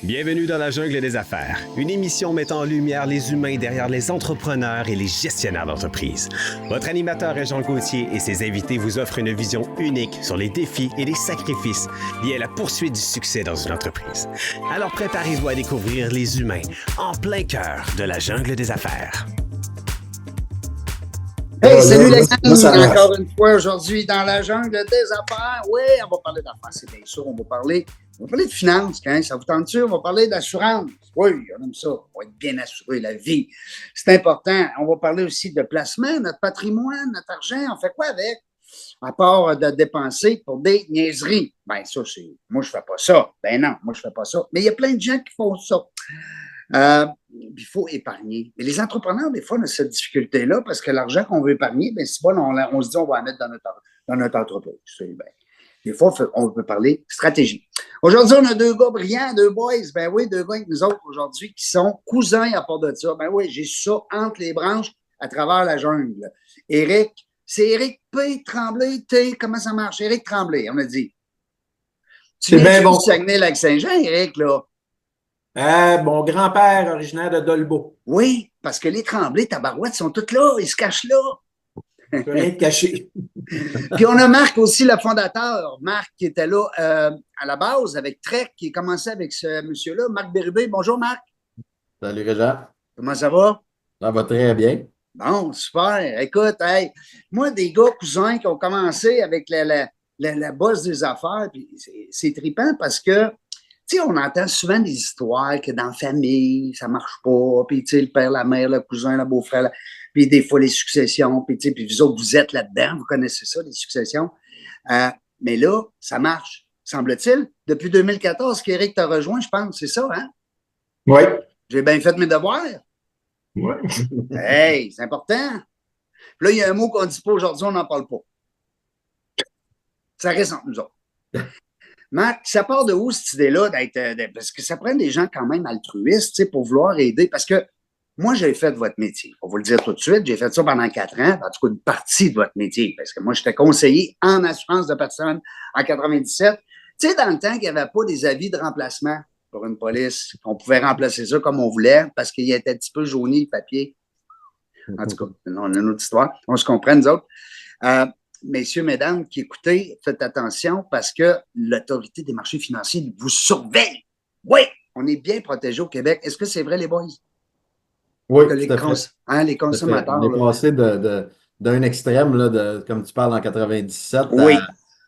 Bienvenue dans la jungle des affaires, une émission mettant en lumière les humains derrière les entrepreneurs et les gestionnaires d'entreprise. Votre animateur est Jean Gauthier et ses invités vous offrent une vision unique sur les défis et les sacrifices liés à la poursuite du succès dans une entreprise. Alors préparez-vous à découvrir les humains en plein cœur de la jungle des affaires. Hey, salut les amis, encore une fois aujourd'hui dans la jungle des affaires. Oui, on va parler d'affaires, c'est bien sûr, on va parler de finances, hein, ça vous tente-tu? On va parler d'assurance. Oui, on aime ça, on va être bien assuré, la vie. C'est important. On va parler aussi de placement, notre patrimoine, notre argent, on fait quoi avec? À part de dépenser pour des niaiseries. Ben ça, c'est... Moi, je fais pas ça. Ben non, moi, je fais pas ça. Mais il y a plein de gens qui font ça. Il faut épargner. Mais les entrepreneurs, des fois, on a cette difficulté-là parce que l'argent qu'on veut épargner, ben, c'est bon, on se dit on va en mettre dans notre entreprise. Ben, des fois, on peut parler stratégie. Aujourd'hui, on a deux gars brillants, deux boys. Ben oui, deux gars avec nous autres aujourd'hui qui sont cousins à part de ça. Ben oui, j'ai su ça entre les branches à travers la jungle. Éric, c'est Éric P. Tremblay, T. Comment ça marche? Éric Tremblay, on a dit. Tu viens bien bon. Saguenay-Lac-Saint-Jean, Éric, là? Mon grand-père originaire de Dolbeau. Oui, parce que les Tremblay, tabarouettes, sont tous là, ils se cachent là. Rien de caché. Puis on a Marc aussi, le fondateur. Marc qui était là à la base avec Trek, qui a commencé avec ce monsieur-là, Marc Bérubé. Bonjour Marc. Salut Régent. Comment ça va? Ça va très bien. Bon, super. Écoute, hey, moi, des gars cousins qui ont commencé avec la bosse des affaires, puis c'est trippant parce que tu sais, on entend souvent des histoires que dans la famille, ça marche pas, puis tu sais, le père, la mère, le cousin, le beau-frère, puis des fois les successions, puis tu sais, puis vous autres, vous êtes là-dedans, vous connaissez ça, les successions. Mais là, ça marche, semble-t-il. Depuis 2014 qu'Éric t'a rejoint, je pense, c'est ça, hein? Oui. J'ai bien fait mes devoirs. Oui. Hey, c'est important. Puis là, il y a un mot qu'on ne dit pas aujourd'hui, on n'en parle pas. Ça reste entre nous autres. Marc, ça part de où cette idée-là d'être. Parce que ça prend des gens quand même altruistes, tu sais, pour vouloir aider. Parce que moi, j'ai fait votre métier. On va le dire tout de suite. J'ai fait ça pendant 4 ans, en tout cas, une partie de votre métier. Parce que moi, j'étais conseiller en assurance de patrimoine en 97. Tu sais, dans le temps qu'il n'y avait pas des avis de remplacement pour une police, qu'on pouvait remplacer ça comme on voulait parce qu'il était un petit peu jauni le papier. En tout cas, on a une autre histoire. On se comprend, nous autres. Messieurs, mesdames qui écoutez, faites attention parce que l'autorité des marchés financiers vous surveille. Oui, on est bien protégé au Québec. Est-ce que c'est vrai, les boys? Oui, que les consommateurs. On est passé d'un extrême, là, comme tu parles en 97, oui.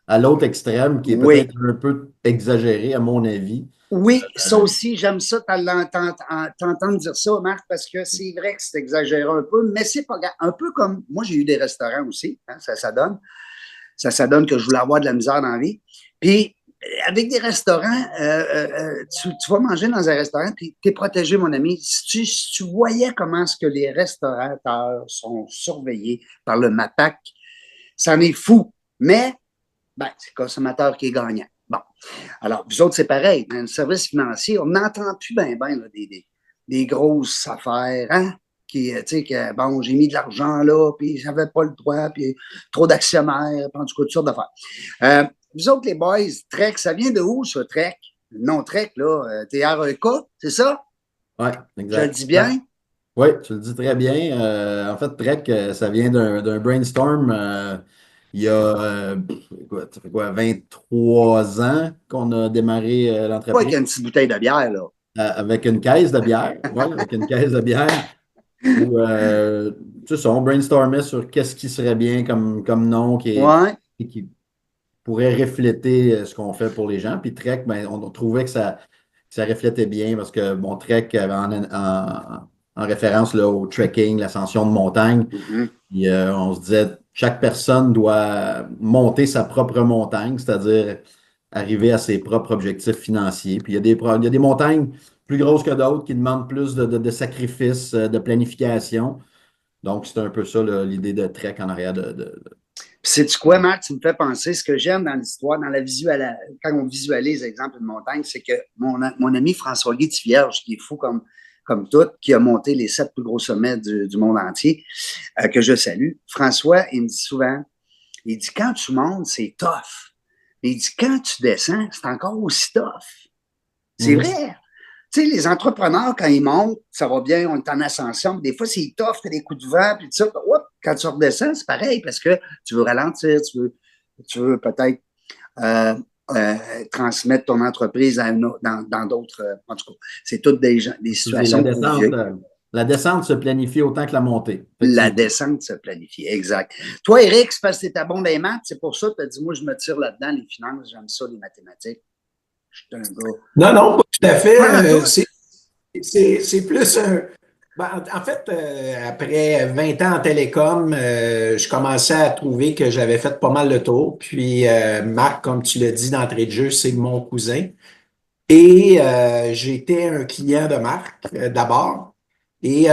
à l'autre extrême qui est peut-être un peu exagéré, à mon avis. Oui, ça aussi, j'aime ça t'entendre dire ça, Marc, parce que c'est vrai que c'est exagéré un peu, mais c'est pas grave. Un peu comme, moi, j'ai eu des restaurants aussi, hein, ça donne. Ça donne que je voulais avoir de la misère dans la vie. Puis, avec des restaurants, tu vas manger dans un restaurant, puis tu es protégé, mon ami. Si tu voyais comment est-ce que les restaurateurs sont surveillés par le MAPAC, c'en est fou. Mais, ben, c'est le consommateur qui est gagnant. Bon. Alors, vous autres, c'est pareil. Dans le service financier, on n'entend plus bien des grosses affaires, hein? Qui, tu sais, que, bon, j'ai mis de l'argent là, puis j'avais pas le droit, puis trop d'actionnaires, puis en tout cas, toutes sortes d'affaires. Vous autres, les boys, Trek, ça vient de où, ça, Trek? Non, Trek, là, TREK, c'est ça? Oui, exact. Je le dis bien? Oui, tu le dis très bien. En fait, Trek, ça vient d'un brainstorm il y a, ça fait quoi, 23 ans qu'on a démarré l'entreprise. Pas avec une petite bouteille de bière, là. Avec une caisse de bière, oui, avec une caisse de bière. Où, tu sais, on brainstormait sur qu'est-ce qui serait bien comme nom qui pourrait refléter ce qu'on fait pour les gens. Puis Trek, ben, on trouvait que ça reflétait bien parce que, bon, Trek avait en référence là, au trekking, l'ascension de montagne. Mm-hmm. Puis, on se disait, chaque personne doit monter sa propre montagne, c'est-à-dire arriver à ses propres objectifs financiers. Puis, il y a des montagnes plus grosses que d'autres qui demandent plus de sacrifices, de planification. Donc, c'est un peu ça l'idée de Trek en arrière Puis, sais-tu quoi, Marc? Tu me fais penser, ce que j'aime dans l'histoire, quand on visualise, exemple, une montagne, c'est que mon ami François-Guy Tivierge, qui est fou comme tout, qui a monté les 7 plus gros sommets du monde entier, que je salue. François, il me dit souvent, il dit, quand tu montes, c'est tough. Mais il dit, quand tu descends, c'est encore aussi tough. C'est vrai. sais, les entrepreneurs, quand ils montent, ça va bien, on est en ascension, mais des fois, c'est tough, t'as des coups de vent, puis tout ça. Quand tu redescends, c'est pareil, parce que tu veux ralentir, tu veux peut-être euh, transmettre ton entreprise dans d'autres. En tout cas, c'est toutes des situations conviviales. La descente se planifie autant que la montée. La descente se planifie, exact. Toi, Eric, c'est parce que t'es bon dans les maths, c'est pour ça que tu as dit, moi, je me tire là-dedans, les finances, j'aime ça, les mathématiques. Je suis un gars. Non, pas tout à fait. C'est plus un. En fait, après 20 ans en télécom, je commençais à trouver que j'avais fait pas mal le tour. Puis, Marc, comme tu l'as dit d'entrée de jeu, c'est mon cousin. Et j'étais un client de Marc d'abord. Et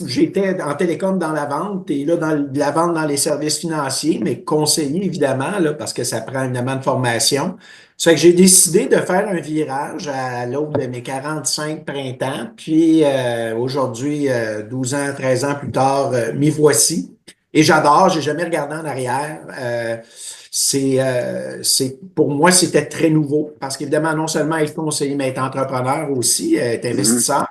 j'étais en télécom dans la vente et là, dans la vente dans les services financiers, mais conseiller évidemment, là, parce que ça prend évidemment de formation. Ça fait que j'ai décidé de faire un virage à l'aube de mes 45 printemps. Puis aujourd'hui, 12 ans, 13 ans plus tard, m'y voici. Et j'adore, j'ai jamais regardé en arrière. Pour moi, c'était très nouveau parce qu'évidemment, non seulement être conseiller, mais être entrepreneur aussi, être investisseur.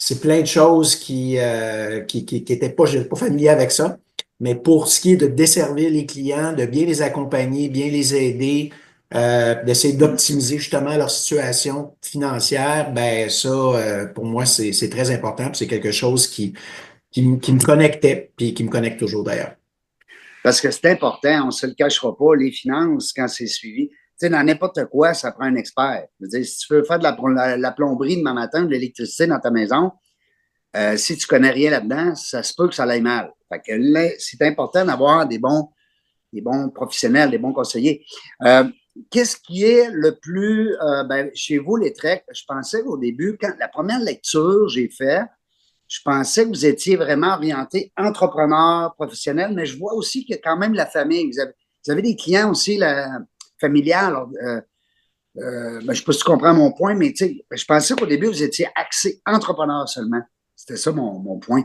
C'est plein de choses qui étaient pas, j'étais pas familier avec ça. Mais pour ce qui est de desservir les clients, de bien les accompagner, bien les aider, d'essayer d'optimiser justement leur situation financière, ben ça, pour moi, c'est très important. C'est quelque chose qui me connectait, puis qui me connecte toujours d'ailleurs. Parce que c'est important, on ne se le cachera pas, les finances, quand c'est suivi. Tu sais, dans n'importe quoi, ça prend un expert. Je veux dire, si tu veux faire de la plomberie demain matin, de l'électricité dans ta maison, si tu ne connais rien là-dedans, ça se peut que ça aille mal. Fait que là, c'est important d'avoir des bons professionnels, des bons conseillers. Qu'est-ce qui est le plus, chez vous, les Trek, je pensais au début, quand la première lecture j'ai fait, je pensais que vous étiez vraiment orienté entrepreneur, professionnel, mais je vois aussi qu'il y a quand même la famille. Vous avez des clients aussi familiales. Je ne sais pas si tu comprends mon point, mais je pensais qu'au début, vous étiez axé entrepreneur seulement. C'était ça mon point.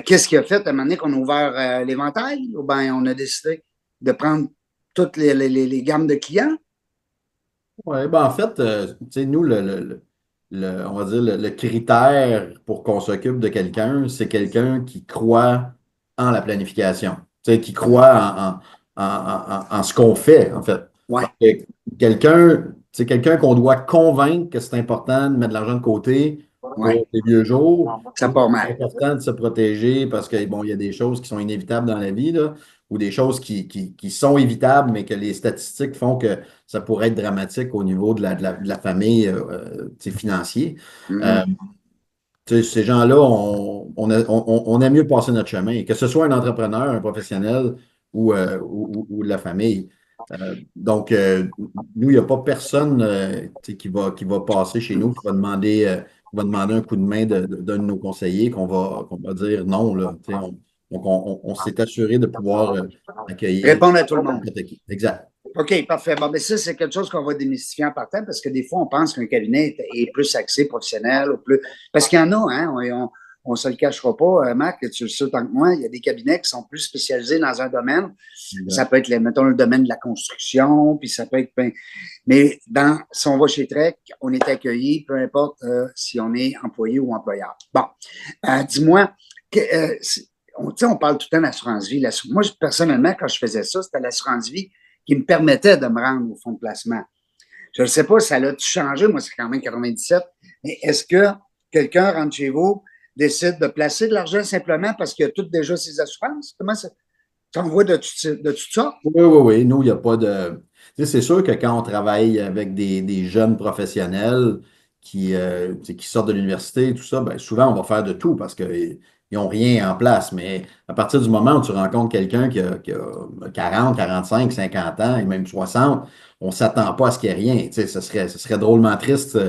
Qu'est-ce qui a fait à un moment donné qu'on a ouvert l'éventail ou bien on a décidé de prendre toutes les gammes de clients? Oui, ben en fait, nous, on va dire le critère pour qu'on s'occupe de quelqu'un, c'est quelqu'un qui croit en la planification, qui croit en ce qu'on fait, en fait. Ouais. C'est quelqu'un qu'on doit convaincre que c'est important de mettre de l'argent de côté pour les vieux jours. Ça part mal. C'est important de se protéger parce que bon, il y a des choses qui sont inévitables dans la vie, là, ou des choses qui sont évitables, mais que les statistiques font que ça pourrait être dramatique au niveau de la famille financier. Ces gens-là, on aime mieux passer notre chemin, que ce soit un entrepreneur, un professionnel ou de la famille. Donc, nous, il n'y a pas personne qui va passer chez nous, qui va demander un coup de main d'un de nos conseillers, qu'on va dire non. Là, on s'est assuré de pouvoir accueillir. Répondre à tout le monde. Exact. OK, parfait. Bon, mais ça, c'est quelque chose qu'on va démystifier en partant parce que des fois, on pense qu'un cabinet est plus axé professionnel ou plus. Parce qu'il y en a, hein, on ne se le cachera pas, Marc, tu le sais autant que moi, il y a des cabinets qui sont plus spécialisés dans un domaine. Exact. Ça peut être, mettons, le domaine de la construction, puis ça peut être. Mais si on va chez Trek, on est accueilli, peu importe si on est employé ou employeur. Bon, dis-moi, on parle tout le temps d'assurance vie. Moi, personnellement, quand je faisais ça, c'était l'assurance vie qui me permettait de me rendre au fonds de placement. Je ne sais pas si ça a changé, moi, c'est quand même 97, mais est-ce que quelqu'un rentre chez vous, décide de placer de l'argent simplement parce qu'il a tout déjà ses assurances? Comment ça? Tu en vois de tout ça? Oui. Nous, il n'y a pas de. C'est sûr que quand on travaille avec des jeunes professionnels qui sortent de l'université et tout ça, ben, souvent, on va faire de tout parce qu'ils n'ont rien en place. Mais à partir du moment où tu rencontres quelqu'un qui a 40, 45, 50 ans et même 60, on ne s'attend pas à ce qu'il n'y ait rien. Ce serait drôlement triste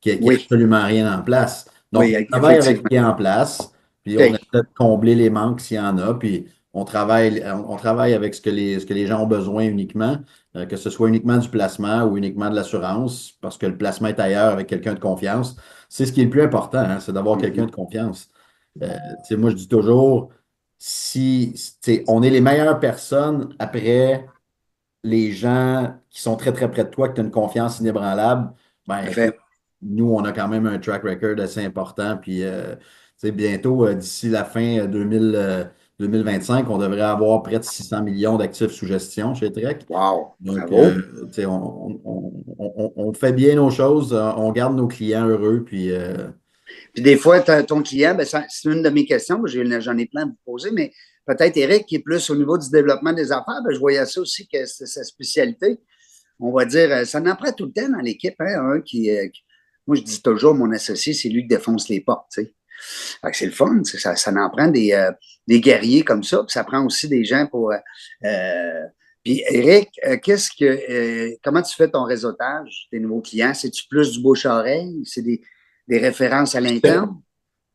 qu'il n'y ait absolument rien en place. Donc, on travaille avec ce qui est en place, puis on essaie de combler les manques s'il y en a, puis on travaille avec ce que les gens ont besoin uniquement, que ce soit uniquement du placement ou uniquement de l'assurance, parce que le placement est ailleurs avec quelqu'un de confiance. C'est ce qui est le plus important, hein, c'est d'avoir quelqu'un de confiance. Moi, je dis toujours, on est les meilleures personnes après les gens qui sont très, très près de toi, que tu as une confiance inébranlable, ben, nous, on a quand même un track record assez important. Puis, bientôt, d'ici la fin 2025, on devrait avoir près de 600 millions d'actifs sous gestion chez Trek. Wow! Donc, Bravo! on fait bien nos choses, on garde nos clients heureux. Puis des fois, ton client, ben, c'est une de mes questions, j'en ai plein à vous poser, mais peut-être Éric, qui est plus au niveau du développement des affaires, ben, je voyais ça aussi que c'est sa spécialité. On va dire, ça n'en prend tout le temps dans l'équipe, hein, moi, je dis toujours, mon associé, c'est lui qui défonce les portes, tu sais. C'est le fun, ça en prend des guerriers comme ça, puis ça prend aussi des gens pour. Puis Éric, comment tu fais ton réseautage des nouveaux clients? C'est-tu plus du bouche-à-oreille? C'est des références à l'interne?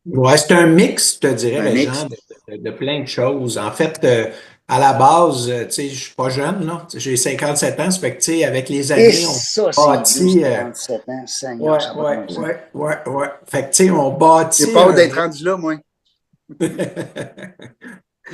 Ouais, c'est un mix, je te dirais, Un mix. Régent, de plein de choses. En fait, à la base, tu sais, je suis pas jeune, là. J'ai 57 ans, ça fait que, tu sais, avec les Et années, ça, on c'est vieux, bâtit. 47 ans, Seigneur, Ouais, ça va ouais, comme ça. ouais. Fait que, tu sais, on bâtit. J'ai peur d'être rendu là, moi. Je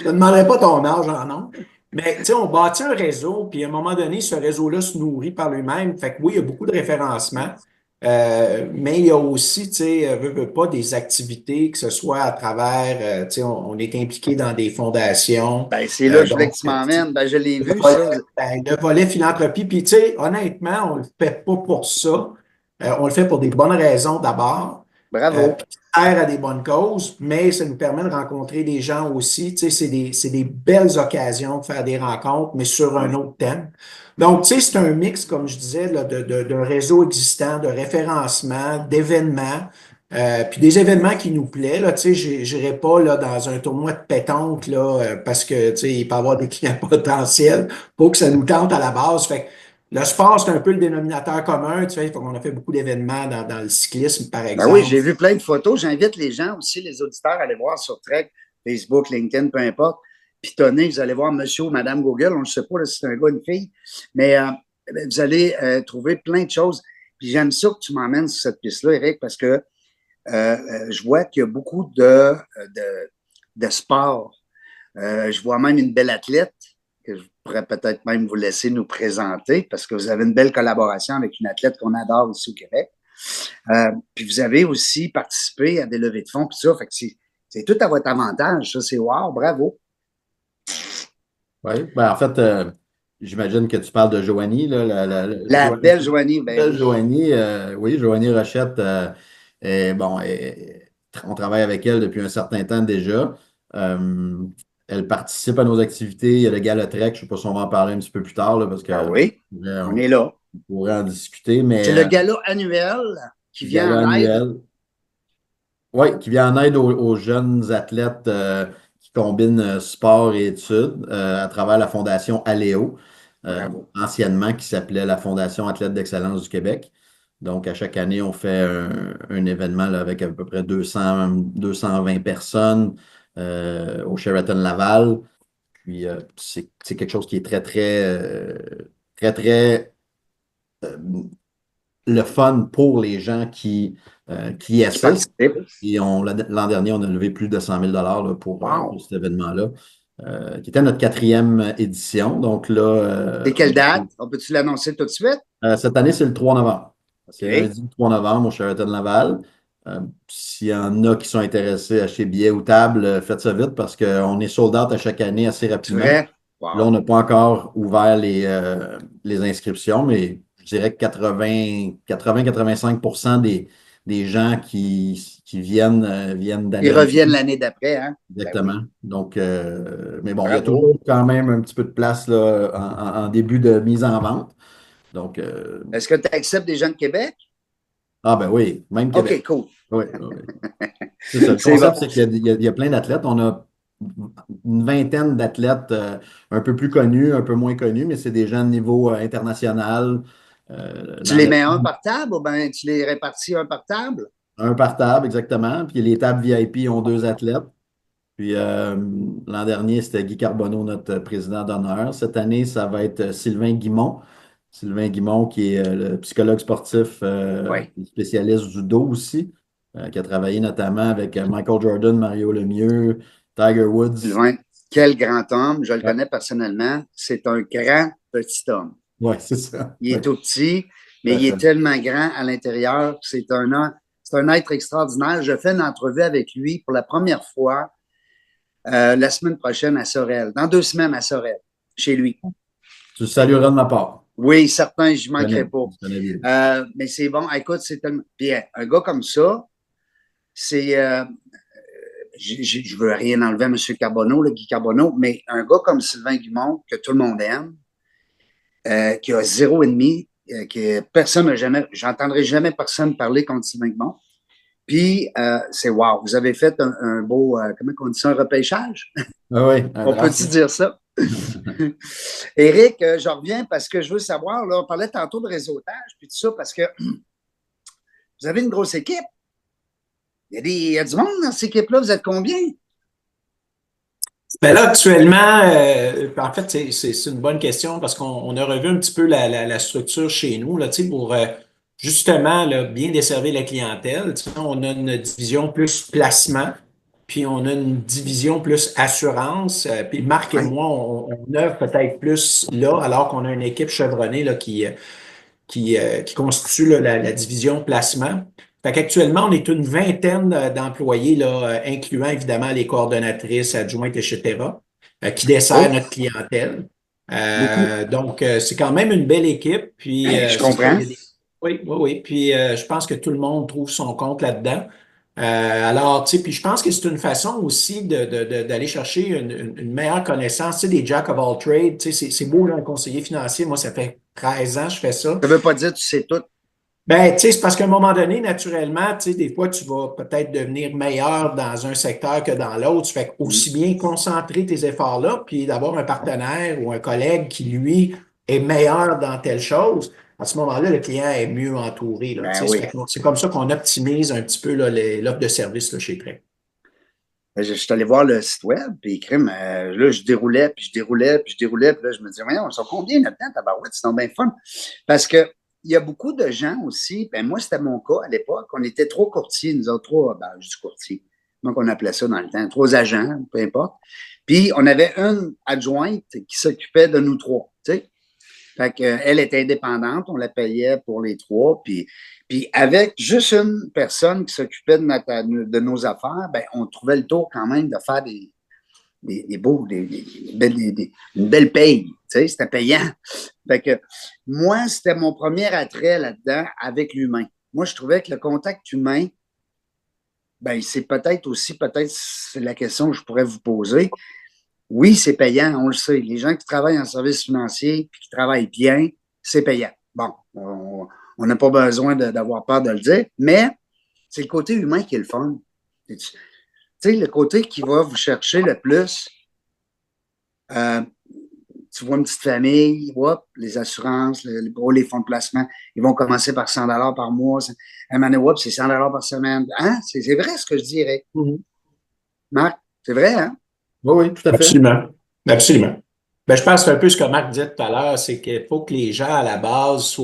te demanderai pas ton âge en nom. Mais, tu sais, on bâtit un réseau, puis à un moment donné, ce réseau-là se nourrit par lui-même. Fait que oui, il y a beaucoup de référencements. Mais il y a aussi, tu sais, veux pas des activités, que ce soit à travers, tu sais, on est impliqué dans des fondations. Ben, c'est là que je voulais Donc, que tu m'emmènes. Ben, je l'ai vu, volet, ça. le volet philanthropie. Puis, tu sais, honnêtement, on le fait pas pour ça. On le fait pour des bonnes raisons d'abord. Bravo. Puis ça sert à des bonnes causes, mais ça nous permet de rencontrer des gens aussi. Tu sais, c'est des belles occasions de faire des rencontres, mais sur un autre thème. Donc, tu sais, c'est un mix, comme je disais, là, de réseaux existants, de référencement, d'événements, puis des événements qui nous plaisent. Là, tu sais, j'irai pas là, dans un tournoi de pétanque là, parce que tu sais, il peut y avoir des clients potentiels pour que ça nous tente à la base. Fait que le sport, c'est un peu le dénominateur commun. Tu sais, on a fait beaucoup d'événements dans le cyclisme, par Ben oui, exemple. j'ai vu plein de photos. J'invite les gens aussi, les auditeurs, à aller voir sur Trek, Facebook, LinkedIn, peu importe. Puis tenez, vous allez voir monsieur ou madame Google. On ne sait pas si c'est un gars ou une fille. Mais vous allez trouver plein de choses. Puis j'aime ça que tu m'emmènes sur cette piste-là, Eric, parce que je vois qu'il y a beaucoup de sport. Je vois même une belle athlète que je pourrais peut-être même vous laisser nous présenter parce que vous avez une belle collaboration avec une athlète qu'on adore ici au Québec. Puis vous avez aussi participé à des levées de fonds, puis ça, fait que c'est tout à votre avantage. Ça, c'est wow, bravo. Oui, ben en fait, j'imagine que tu parles de Joanie, là, La belle Joanie, ben belle oui. Joanie, oui, Joanie Rochette, on travaille avec elle depuis un certain temps déjà. Elle participe à nos activités. Il y a le Gala Trek, je ne sais pas si on va en parler un petit peu plus tard, là, parce Ah que oui, on est là. on pourrait en discuter, mais C'est le gala annuel qui vient Gala en aide. annuel. Oui, qui vient en aide aux jeunes athlètes qui combinent sport et études à travers la Fondation Aléo, Bravo. anciennement qui s'appelait la Fondation Athlètes d'Excellence du Québec. Donc, à chaque année, on fait un événement là, avec à peu près 220 personnes au Sheraton Laval. Puis, c'est quelque chose qui est très euh, le fun pour les gens qui Qui assistent. participe. Et l'an dernier, on a levé plus de 100 000 pour Wow. cet événement-là, qui était notre 4e édition. Donc là, C'est quelle date? On peut-tu l'annoncer tout de suite? cette année, c'est le 3 novembre. C'est OK. lundi le 3 novembre au Sheraton Laval. S'il y en a qui sont intéressés à acheter billets ou tables, faites ça vite parce qu'on est sold out à chaque année assez C'est rapidement. vrai? Là, on Wow. n'a pas encore ouvert les inscriptions, mais je dirais que 80-85% des gens qui viennent Ils d'année en reviennent année. l'année d'après, hein? Ben oui. Exactement. Donc, mais bon, il y a Bravo. toujours quand même un petit peu de place là, en début de mise en vente. Donc, Est-ce que tu acceptes des gens de Québec? ah ben oui, même OK, Québec. cool. Oui, oui, oui. C'est ça. Le C'est bon. concept, c'est qu'il y a plein d'athlètes. On a une vingtaine d'athlètes un peu plus connus, un peu moins connus, mais c'est des gens de niveau international. Tu Dans les le mets un par table ou bien tu les répartis un par table? Un par table, exactement. Puis les tables VIP ont 2 athlètes. Puis l'an dernier, c'était Guy Carbonneau, notre président d'honneur. Cette année, ça va être Sylvain Guimont. Sylvain Guimont, qui est le psychologue sportif, Oui. spécialiste du dos aussi, qui a travaillé notamment avec Michael Jordan, Mario Lemieux, Tiger Woods. Sylvain, quel grand homme. Je le Ouais, connais personnellement. C'est un grand petit homme. ouais, c'est ça. Il est Ouais. tout petit, mais il est tellement grand à l'intérieur. C'est un être extraordinaire. Je fais une entrevue avec lui pour la première fois la semaine prochaine à Sorel, dans 2 semaines à Sorel, chez lui. Tu salueras de ma part. Oui, certain, je ne manquerai pas. Mais c'est bon. Écoute, c'est tellement. Puis un gars comme ça, c'est. Je ne veux rien enlever à M. Carbonneau, Guy Carbonneau, mais un gars comme Sylvain Guimond, que tout le monde aime, qui a 0,5, que personne n'a jamais. J'entendrai jamais personne parler contre Sylvain Guimond. Puis, c'est wow. Vous avez fait un beau. Comment on dit ça, un repêchage? Oui. On peut-tu dire ça? Éric, je reviens parce que je veux savoir, là, on parlait tantôt de réseautage, puis tout ça, parce que vous avez une grosse équipe. Il y a du monde dans cette équipe-là. Vous êtes combien? Ben là, actuellement, en fait, c'est une bonne question parce qu'on a revu un petit peu la structure chez nous là, pour justement là, bien desservir la clientèle. On a une division plus placement, puis on a une division plus assurance. Puis Marc et moi, on œuvre peut-être plus là, alors qu'on a une équipe chevronnée là, qui constitue là, la division placement. Fait qu'actuellement, on est une vingtaine d'employés, là, incluant évidemment les coordonnatrices, adjointes, etc., qui desservent notre clientèle. Donc, c'est quand même une belle équipe. Puis, je comprends. Oui. Puis, je pense que tout le monde trouve son compte là-dedans. Alors, tu sais, puis je pense que c'est une façon aussi d'aller chercher une meilleure connaissance, tu sais, des jack of all trades. Tu sais, c'est beau, là, un conseiller financier. Moi, ça fait 13 ans que je fais ça. Ça ne veut pas dire que tu sais tout. Ben, tu sais, c'est parce qu'à un moment donné, naturellement, tu sais, des fois, tu vas peut-être devenir meilleur dans un secteur que dans l'autre. Tu fais aussi bien concentrer tes efforts là, puis d'avoir un partenaire ou un collègue qui, lui, est meilleur dans telle chose. À ce moment-là, le client est mieux entouré. Là, c'est comme ça qu'on optimise un petit peu là, l'offre de service là, chez Prêt. Je suis allé voir le site web, puis là, je déroulais, puis je déroulais, puis là, je me disais, voyons, on sont combien là-dedans, tabarouette, c'est donc bien fun. Parce que il y a beaucoup de gens aussi, ben moi, c'était mon cas à l'époque, on était 3 courtiers, nous autres 3, je dis courtier, donc on appelait ça dans le temps, 3 agents, peu importe. Puis on avait une adjointe qui s'occupait de nous 3, tu sais. Fait qu'elle était indépendante, on la payait pour les 3, puis avec juste une personne qui s'occupait de nos affaires, ben on trouvait le tour quand même de faire une belle paye. Tu sais, c'était payant. Fait que moi, c'était mon premier attrait là-dedans avec l'humain. Moi, je trouvais que le contact humain, ben, c'est peut-être c'est la question que je pourrais vous poser. Oui, c'est payant, on le sait. Les gens qui travaillent en service financier et qui travaillent bien, c'est payant. Bon, on n'a pas besoin d'avoir peur de le dire, mais c'est le côté humain qui est le fun. Tu sais, le côté qui va vous chercher le plus, tu vois une petite famille, les assurances, les fonds de placement, ils vont commencer par 100 $ par mois. C'est 100 $ par semaine. Hein? C'est vrai ce que je dirais. Marc, c'est vrai, hein? Oui, tout à fait. Absolument. Ben, je pense que c'est un peu ce que Marc disait tout à l'heure, c'est qu'il faut que les gens à la base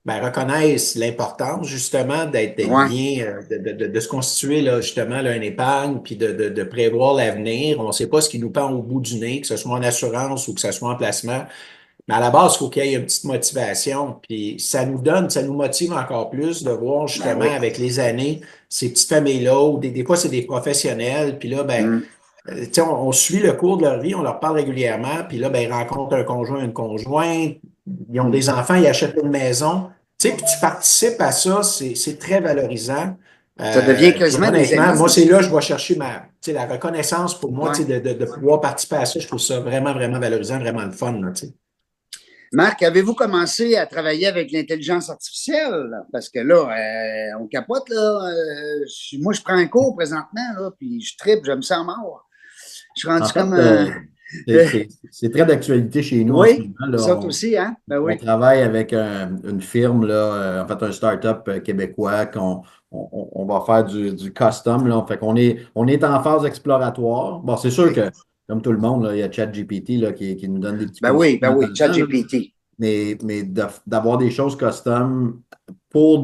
reconnaissent l'importance justement d'être bien, de se constituer là, justement là, une épargne, puis de prévoir l'avenir. On ne sait pas ce qui nous pend au bout du nez, que ce soit en assurance ou que ce soit en placement. Mais à la base, il faut qu'il y ait une petite motivation. Puis ça nous motive encore plus de voir justement avec les années, ces petites familles-là, ou des fois, c'est des professionnels, puis là, on suit le cours de leur vie, on leur parle régulièrement, puis là, ils rencontrent un conjoint, une conjointe, ils ont des enfants, ils achètent une maison. Puis tu participes à ça, c'est très valorisant. Ça devient quasiment des émotions. Moi, c'est là que je vais chercher la reconnaissance pour moi, de pouvoir participer à ça. Je trouve ça vraiment, vraiment valorisant, vraiment le fun. Là, Marc, avez-vous commencé à travailler avec l'intelligence artificielle? Parce que là, on capote, là. Moi, je prends un cours présentement, là, puis je tripe, j'aime ça en mort. Je suis rendu c'est très d'actualité chez nous. Oui, ça aussi, hein? Ben oui. On travaille avec une firme, là, en fait, un start-up québécois on va faire du custom. Là. Fait qu'on on est en phase exploratoire. Bon, c'est sûr que, comme tout le monde, là, il y a ChatGPT là, qui nous donne des petits oui, ChatGPT. Mais d'avoir des choses custom pour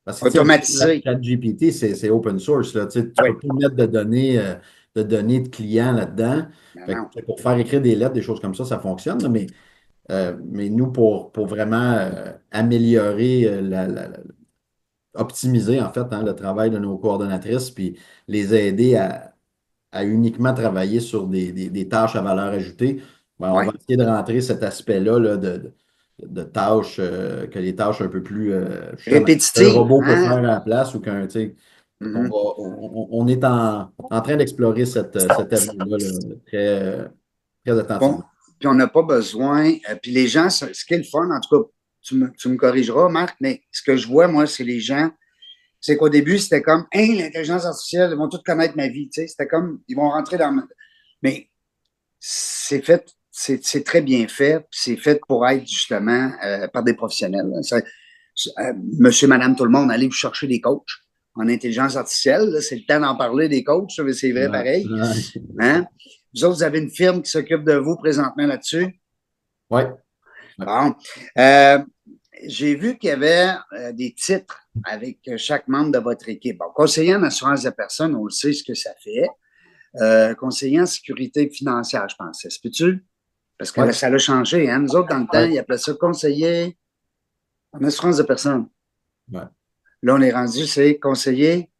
parce que automatisé. ChatGPT, c'est open source. Là. Tu peux pas mettre de données de clients là-dedans. Pour faire écrire des lettres, des choses comme ça fonctionne. Là, mais Mais nous, pour vraiment améliorer, optimiser en fait le travail de nos coordonnatrices, puis les aider à uniquement travailler sur des tâches à valeur ajoutée, ben, on Ouais. va essayer de rentrer cet aspect-là là, de tâches, que les tâches un peu plus justement, qu'un Répétitive, robot peut faire hein? à la place ou qu'un, tu sais, Mhm. on est en train d'explorer cette avenue-là là, très Bon, attentivement. puis on n'a pas besoin. Puis les gens, ce qui est le fun, en tout cas, tu me corrigeras, Marc, mais ce que je vois, moi, c'est les gens, c'est qu'au début, c'était comme, hein, l'intelligence artificielle, ils vont tous connaître ma vie, tu sais, c'était comme, ils vont rentrer dans ma... Mais c'est fait, c'est très bien fait, puis c'est fait pour être justement par des professionnels. Monsieur, madame, tout le monde, allez vous chercher des coachs en intelligence artificielle, là, c'est le temps d'en parler des coachs, ça, mais c'est vrai Ouais, pareil. ouais. Hein? Vous autres, vous avez une firme qui s'occupe de vous présentement là-dessus. Ouais. Bon. Euh, j'ai vu qu'il y avait des titres avec chaque membre de votre équipe. Bon, conseiller en assurance de personnes, on le sait ce que ça fait. Conseiller en sécurité financière, je pense. Est-ce que tu? Parce que là, Ouais. ça a changé. Hein? Nous autres, dans le temps, Ouais. ils appelaient ça conseiller en assurance de personnes. Ouais. Là, on est rendu, c'est conseiller.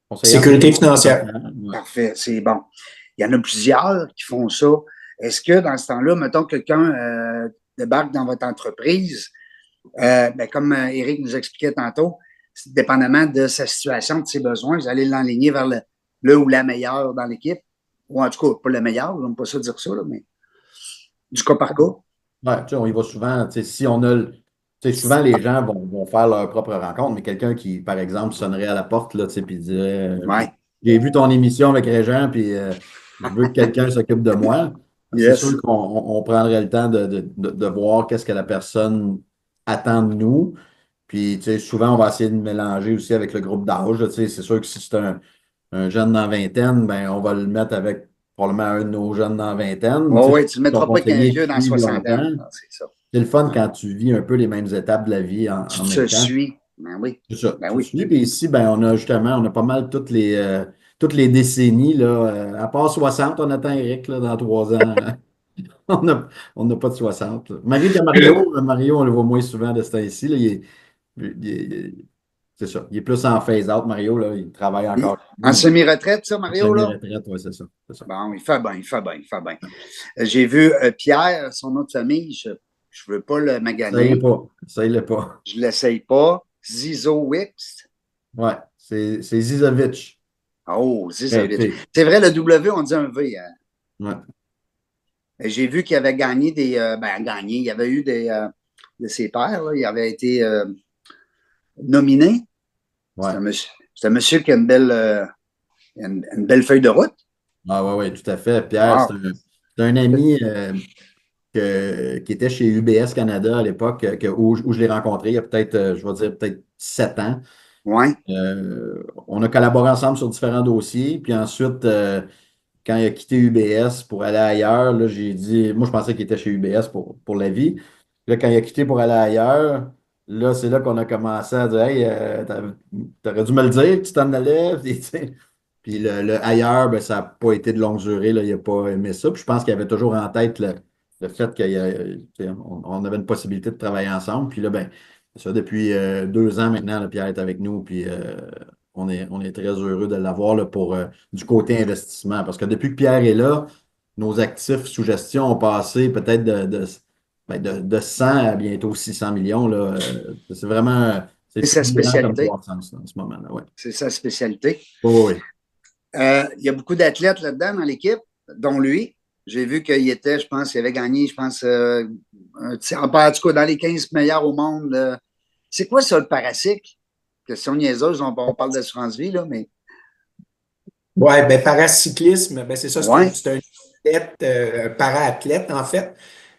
Conseiller en Sécurité sécurité financière. financière. Ouais. Parfait, c'est bon. Il y en a plusieurs qui font ça. Est-ce que dans ce temps-là, mettons, quelqu'un débarque dans votre entreprise, ben, comme Éric nous expliquait tantôt, dépendamment de sa situation, de ses besoins, vous allez l'enligner vers le ou la meilleure dans l'équipe. Ou en tout cas, pas le meilleur, on n'aime pas ça dire ça, là, mais du cas par cas. Ouais, tu sais, on y va souvent. Tu sais, si on a tu sais, souvent, les gens vont faire leur propre rencontre, mais quelqu'un qui, par exemple, sonnerait à la porte, là, tu sais, puis dirait Ouais. j'ai vu ton émission avec Régent, puis je veux que quelqu'un s'occupe de moi. C'est sûr Yes. qu'on prendrait le temps de voir qu'est-ce que la personne attend de nous. Puis, tu sais, souvent, on va essayer de mélanger aussi avec le groupe d'âge. Tu sais, c'est sûr que si c'est un jeune dans la vingtaine, ben, on va le mettre avec probablement un de nos jeunes dans la vingtaine. Oh, Tu sais, oui, tu ne le ton mettras pas qu'un conseiller vieux dans depuis 60 ans. longtemps. Non, c'est ça. C'est le fun Ouais. quand tu vis un peu les mêmes étapes de la vie en Tu même te temps. suis. Ben oui. C'est ça. Ben Tu te oui. suis. Puis ici, ben, on a justement, on a pas mal toutes les décennies. Là, à part 60, on attend Eric là, dans 3 ans. On n'a pas de 60. Marie de Mario, on le voit moins souvent de ce temps-ci. Là, c'est ça. Il est plus en phase-out, Mario. Là, il travaille encore chez En nous, mais semi-retraite, ça, en Mario, là? semi-retraite, ouais, c'est ça. C'est ça. Bon, il fait bien, il fait bien, il fait bien. J'ai vu Pierre, son nom de famille, je ne veux pas le Ça y est maganer. pas. Ça y est pas. Je ne l'essaye pas. Zizo Wix. Ouais, c'est Zizovic. Oh, Tu Zizovic. sais, C'est vrai, le W, on dit un V. Hein. ouais, J'ai vu qu'il avait gagné des. Gagné. Il y avait eu des de ses pairs, là, il avait été nominé. ouais. C'est un monsieur qui a une belle feuille de route. Ah ouais, ouais, tout à fait. Pierre, Wow. c'est un ami qui était chez UBS Canada à l'époque, où je l'ai rencontré il y a peut-être, je vais dire, peut-être 7 ans. Ouais. On a collaboré ensemble sur différents dossiers. Puis ensuite, quand il a quitté UBS pour aller ailleurs, là, j'ai dit, moi, je pensais qu'il était chez UBS pour la vie. Là, quand il a quitté pour aller ailleurs, là, c'est là qu'on a commencé à dire, hey, t'aurais dû me le dire que tu t'en allais. Puis, tu sais, puis le ailleurs, ben, ça n'a pas été de longue durée. Là, il n'a pas aimé ça. Puis je pense qu'il avait toujours en tête le fait qu'on avait une possibilité de travailler ensemble. Puis là, ben, ça, depuis 2 ans maintenant, là, Pierre est avec nous. Puis on est très heureux de l'avoir là, pour du côté investissement. Parce que depuis que Pierre est là, nos actifs sous gestion ont passé peut-être de 100 à bientôt 600 millions. Là. C'est vraiment c'est C'est sa fulgurant comme spécialité. croissance là, en ce moment-là. Ouais. C'est sa spécialité. Oui, oui. Il y a beaucoup d'athlètes là-dedans dans l'équipe, dont lui. J'ai vu qu'il était, je pense, il avait gagné, je pense, en tout cas, dans les 15 meilleurs au monde. C'est quoi ça, le paracycle? Question niaiseuse, on parle d'assurance vie, là, mais. Oui, ben paracyclisme, ben c'est ça, Ouais. c'est un athlète, un para-athlète, en fait.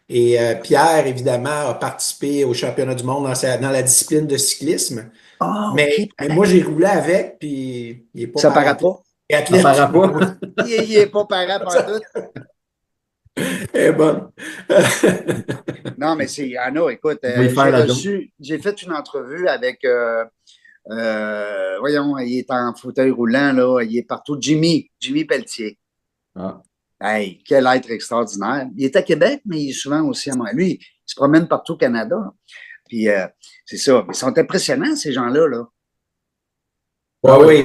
Et Pierre, évidemment, a participé au championnat du monde dans la discipline de cyclisme. Ah, OK. Mais moi, j'ai roulé avec, puis il n'est pas Ça paraît para-athlète. pas. Il est Ça athlète. paraît pas. Il n'est pas parent pantoute. Eh bon. Non, mais c'est Anna, écoute, On va y faire la joke. j'ai fait une entrevue avec, voyons, il est en fauteuil roulant, là, il est partout, Jimmy Pelletier. Ah. Hey, quel être extraordinaire. Il est à Québec, mais il est souvent aussi à moi. Lui, il se promène partout au Canada. Puis, c'est ça. Ils sont impressionnants, ces gens-là. Là. Oui.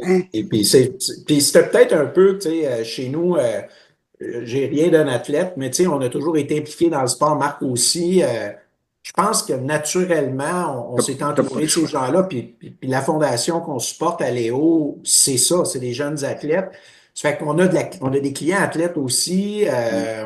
Hein? Et puis, c'était peut-être un peu, tu sais, chez nous, j'ai rien d'un athlète, mais tu sais, on a toujours été impliqué dans le sport, Marc aussi. Je pense que naturellement, on s'est T'as pas entouré le de ces choix. gens-là, puis la fondation qu'on supporte à Léo, c'est ça, c'est des jeunes athlètes. Ça fait qu'on a on a des clients athlètes aussi,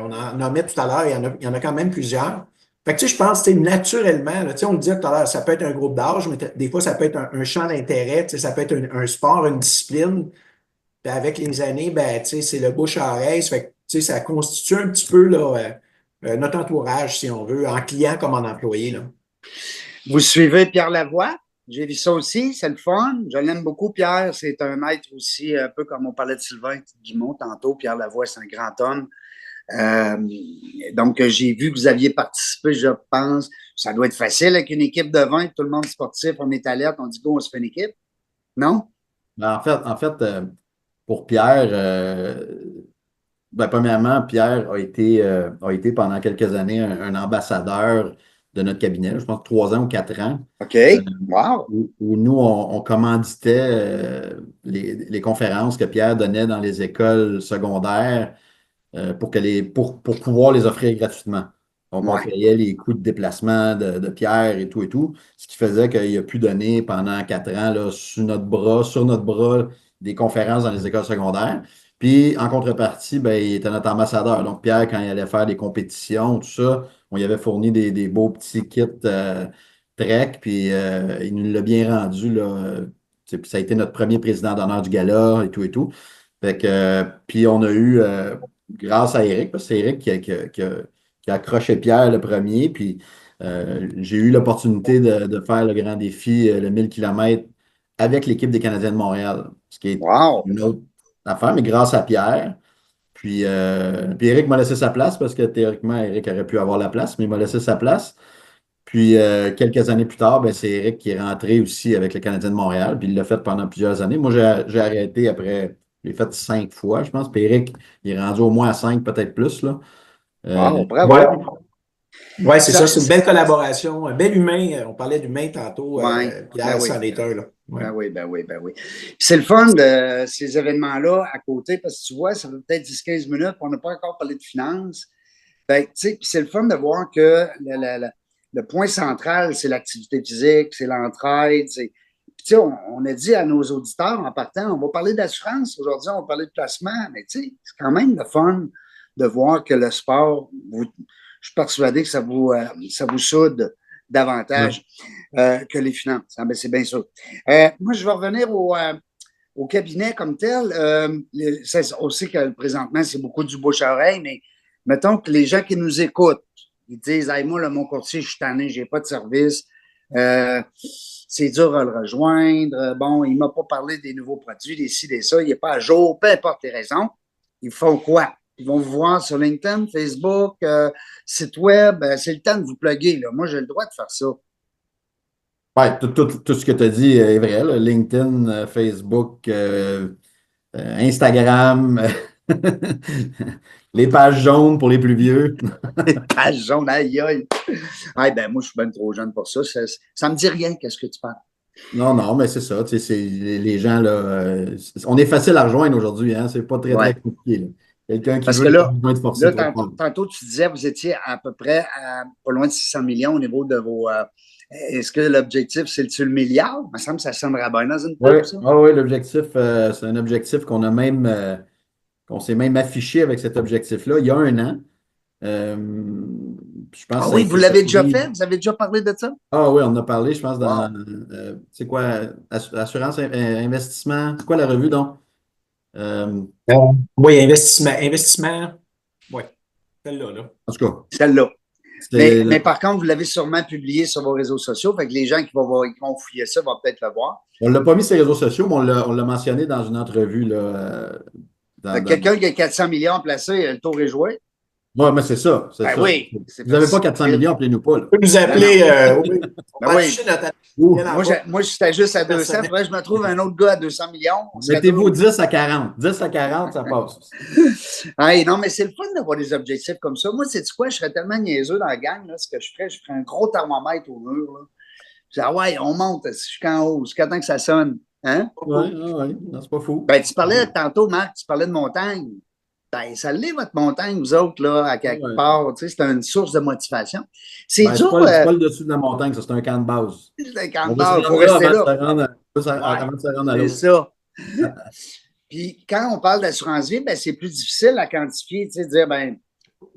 on en nommait tout à l'heure, il y en a quand même plusieurs. Fait que tu sais, je pense, tu sais, naturellement, là, tu sais, on le disait tout à l'heure, ça peut être un groupe d'âge, mais des fois, ça peut être un champ d'intérêt, tu sais, ça peut être un sport, une discipline. Puis avec les années, ben, tu sais, c'est le bouche à oreille. Ça fait que, tu sais, ça constitue un petit peu là, notre entourage, si on veut, en client comme en employé. Là. Vous suivez Pierre Lavoie? J'ai vu ça aussi, c'est le fun. Je l'aime beaucoup, Pierre. C'est un être aussi, un peu comme on parlait de Sylvain Guimont tantôt. Pierre Lavoie, c'est un grand homme. Donc, j'ai vu que vous aviez participé, je pense. Ça doit être facile avec une équipe de 20, tout le monde sportif, on est alerte, on dit go, on se fait une équipe. Non? Ben, en fait, pour Pierre, ben, premièrement, Pierre a été pendant quelques années un ambassadeur de notre cabinet, je pense 3 ans ou 4 ans, OK. Wow. où nous, on commanditait les conférences que Pierre donnait dans les écoles secondaires pour pouvoir les offrir gratuitement. Donc, on Ouais. payait les coûts de déplacement de Pierre et tout, ce qui faisait qu'il a pu donner pendant 4 ans là, sur notre bras, des conférences dans les écoles secondaires. Puis, en contrepartie, ben, il était notre ambassadeur. Donc, Pierre, quand il allait faire des compétitions, tout ça, on lui avait fourni des beaux petits kits Trek, puis il nous l'a bien rendu, là. Puis ça a été notre premier président d'honneur du gala et tout et tout. Fait que, puis on a eu, grâce à Eric, parce que c'est Eric qui a accroché Pierre le premier, puis j'ai eu l'opportunité de faire le grand défi, le 1000 km avec l'équipe des Canadiens de Montréal, ce qui est Wow. une autre affaire, mais grâce à Pierre. Puis Eric m'a laissé sa place parce que théoriquement, Eric aurait pu avoir la place, mais il m'a laissé sa place. Puis quelques années plus tard, ben, c'est Eric qui est rentré aussi avec le Canadien de Montréal, puis il l'a fait pendant plusieurs années. Moi, j'ai arrêté après, j'ai fait 5 fois, je pense. Puis Eric, il est rendu au moins à 5, peut-être plus, là. Wow, Ouais, bravo. ouais, c'est ça, c'est une belle collaboration, un bel humain. On parlait d'humain tantôt, Ouais. Pierre, Ben oui. c'en est un, là. Ouais. Ben oui. Puis c'est le fun de ces événements-là à côté, parce que tu vois, ça fait peut-être 10-15 minutes, on n'a pas encore parlé de finances. Ben, tu sais, puis c'est le fun de voir que le point central, c'est l'activité physique, c'est l'entraide. Puis, tu sais, on a dit à nos auditeurs en partant, on va parler d'assurance aujourd'hui, on va parler de placement, mais tu sais, c'est quand même le fun de voir que le sport, je suis persuadé que ça vous soude davantage que les finances. Ah, ben, c'est bien sûr. Moi, je vais revenir au cabinet comme tel. On sait que présentement, c'est beaucoup du bouche à oreille, mais mettons que les gens qui nous écoutent, ils disent hey, moi, là, mon courtier, je suis tanné, je n'ai pas de service. C'est dur à le rejoindre. Bon, il ne m'a pas parlé des nouveaux produits, des ci, des ça. Il n'est pas à jour, peu importe les raisons. Ils font quoi? Ils vont vous voir sur LinkedIn, Facebook, site web. C'est le temps de vous plugger. Là. Moi, j'ai le droit de faire ça. Ouais, tout ce que tu as dit est vrai, là. LinkedIn, Facebook, Instagram, les pages jaunes pour les plus vieux. Page jaune, aïe, aïe. Ah, ben, moi, je suis bien trop jeune pour ça. Ça me dit rien, qu'est-ce que tu parles? Non, non, mais c'est ça. Tu sais, les gens, là, on est facile à rejoindre aujourd'hui, hein. C'est pas très, Ouais. très compliqué, là. Quelqu'un qui Parce veut que pas là, besoin de forcer pour le prendre. tantôt, tu disais, vous étiez à peu près à pas loin de 600 millions au niveau de vos. Est-ce que l'objectif, c'est le milliard? Il me semble que ça sonnerait bien dans une Oui, pub, ça. l'objectif, c'est un objectif qu'on s'est même affiché avec cet objectif-là il y a un an. Euh, je pense Ah que ça a oui, vous été l'avez déjà servi. fait? Vous avez déjà parlé de ça? Ah oui, on en a parlé, je pense, dans, Wow. c'est quoi, assurance, investissement, c'est quoi la revue, donc? Euh, Euh, oui, investissement, oui, celle-là, là. en tout cas, Celle-là. c'était, Mais par contre, vous l'avez sûrement publié sur vos réseaux sociaux. Fait que les gens qui vont fouiller ça vont peut-être le voir. on ne l'a pas mis sur les réseaux sociaux, mais on l'a mentionné dans une entrevue, là, Fait que quelqu'un qui a 400 millions placés, le tour est joué. Oui, mais c'est ça. C'est Ben ça. oui. Vous n'avez pas 400 millions, appelez-nous pas. Là. Vous nous appelez. Oui. On va oui. afficher notre Moi, j'étais juste à 200. Faudrait que je me trouve un autre gars à 200 millions. Mettez-vous 10 à 40. 10 à 40, ça passe. Hey, non, mais c'est le fun d'avoir des objectifs comme ça. Moi, sais-tu quoi? Je serais tellement niaiseux dans la gang. Là, ce que je ferais un gros thermomètre au mur. Là. Je dis, ah ouais, on monte jusqu'en haut, jusqu'à temps que ça sonne. Hein? Oui, c'est pas fou. Ben, tu parlais tantôt, Marc, tu parlais de montagne. Ben, ça l'est, votre montagne, vous autres, là, à quelque part. Tu sais, c'est une source de motivation. C'est dur. C'est pas le dessus de la montagne, ça, c'est un camp de base. C'est un camp de base. Il faut rester là. Avant de se rendre à l'autre. C'est ça. Puis, quand on parle d'assurance vie, ben, c'est plus difficile à quantifier. Tu sais, dire, ben,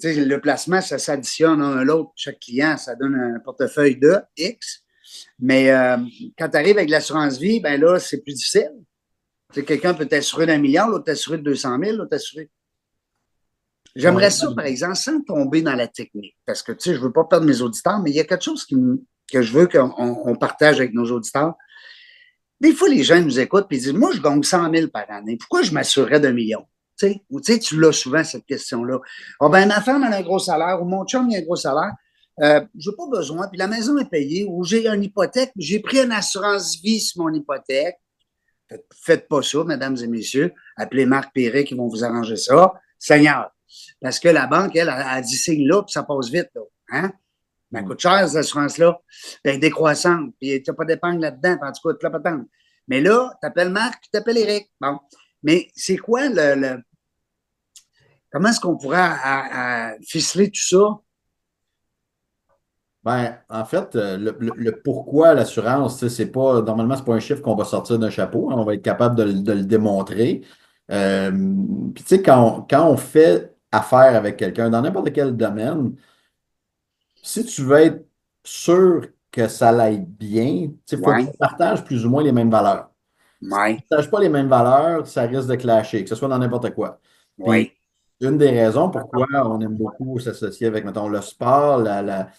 tu sais, le placement, ça s'additionne un à l'autre. Chaque client, ça donne un portefeuille de X. Mais quand tu arrives avec l'assurance vie, ben là, c'est plus difficile. Tu sais, quelqu'un peut t'assurer d'1 million, l'autre t'assurer de 200 000, l'autre t'assurer. J'aimerais ça, par exemple, sans tomber dans la technique, parce que, tu sais, je ne veux pas perdre mes auditeurs, mais il y a quelque chose que je veux qu'on partage avec nos auditeurs. Des fois, les gens nous écoutent et disent, moi, je gagne 100 000 par année. Pourquoi je m'assurerais d'1 million? Tu sais, tu l'as souvent, cette question-là. Ah, ben, ma femme, elle a un gros salaire, ou mon chum, il a un gros salaire. Je n'ai pas besoin, puis la maison est payée, ou j'ai une hypothèque, j'ai pris une assurance vie sur mon hypothèque. Faites pas ça, mesdames et messieurs. Appelez Marc Perret qui vont vous arranger ça. Seigneur. Parce que la banque, elle, a dit signe là, puis ça passe vite, là. Hein? Mais elle coûte cher, cette assurance-là. Elle est décroissante, puis tu n'as pas d'épargne là-dedans, puis en tout cas, tu l'as pas tant. Mais là, tu appelles Marc, puis tu appelles Eric. Bon. Mais c'est quoi comment est-ce qu'on pourrait ficeler tout ça? Ben, en fait, le pourquoi l'assurance, normalement, c'est pas un chiffre qu'on va sortir d'un chapeau. Hein, on va être capable de le démontrer. Puis, tu sais, quand on fait affaire avec quelqu'un dans n'importe quel domaine, si tu veux être sûr que ça l'aille bien, il faut que tu partages plus ou moins les mêmes valeurs. Si tu ne partages pas les mêmes valeurs, ça risque de clasher, que ce soit dans n'importe quoi. Puis, une des raisons pourquoi on aime beaucoup s'associer avec, mettons, le sport, la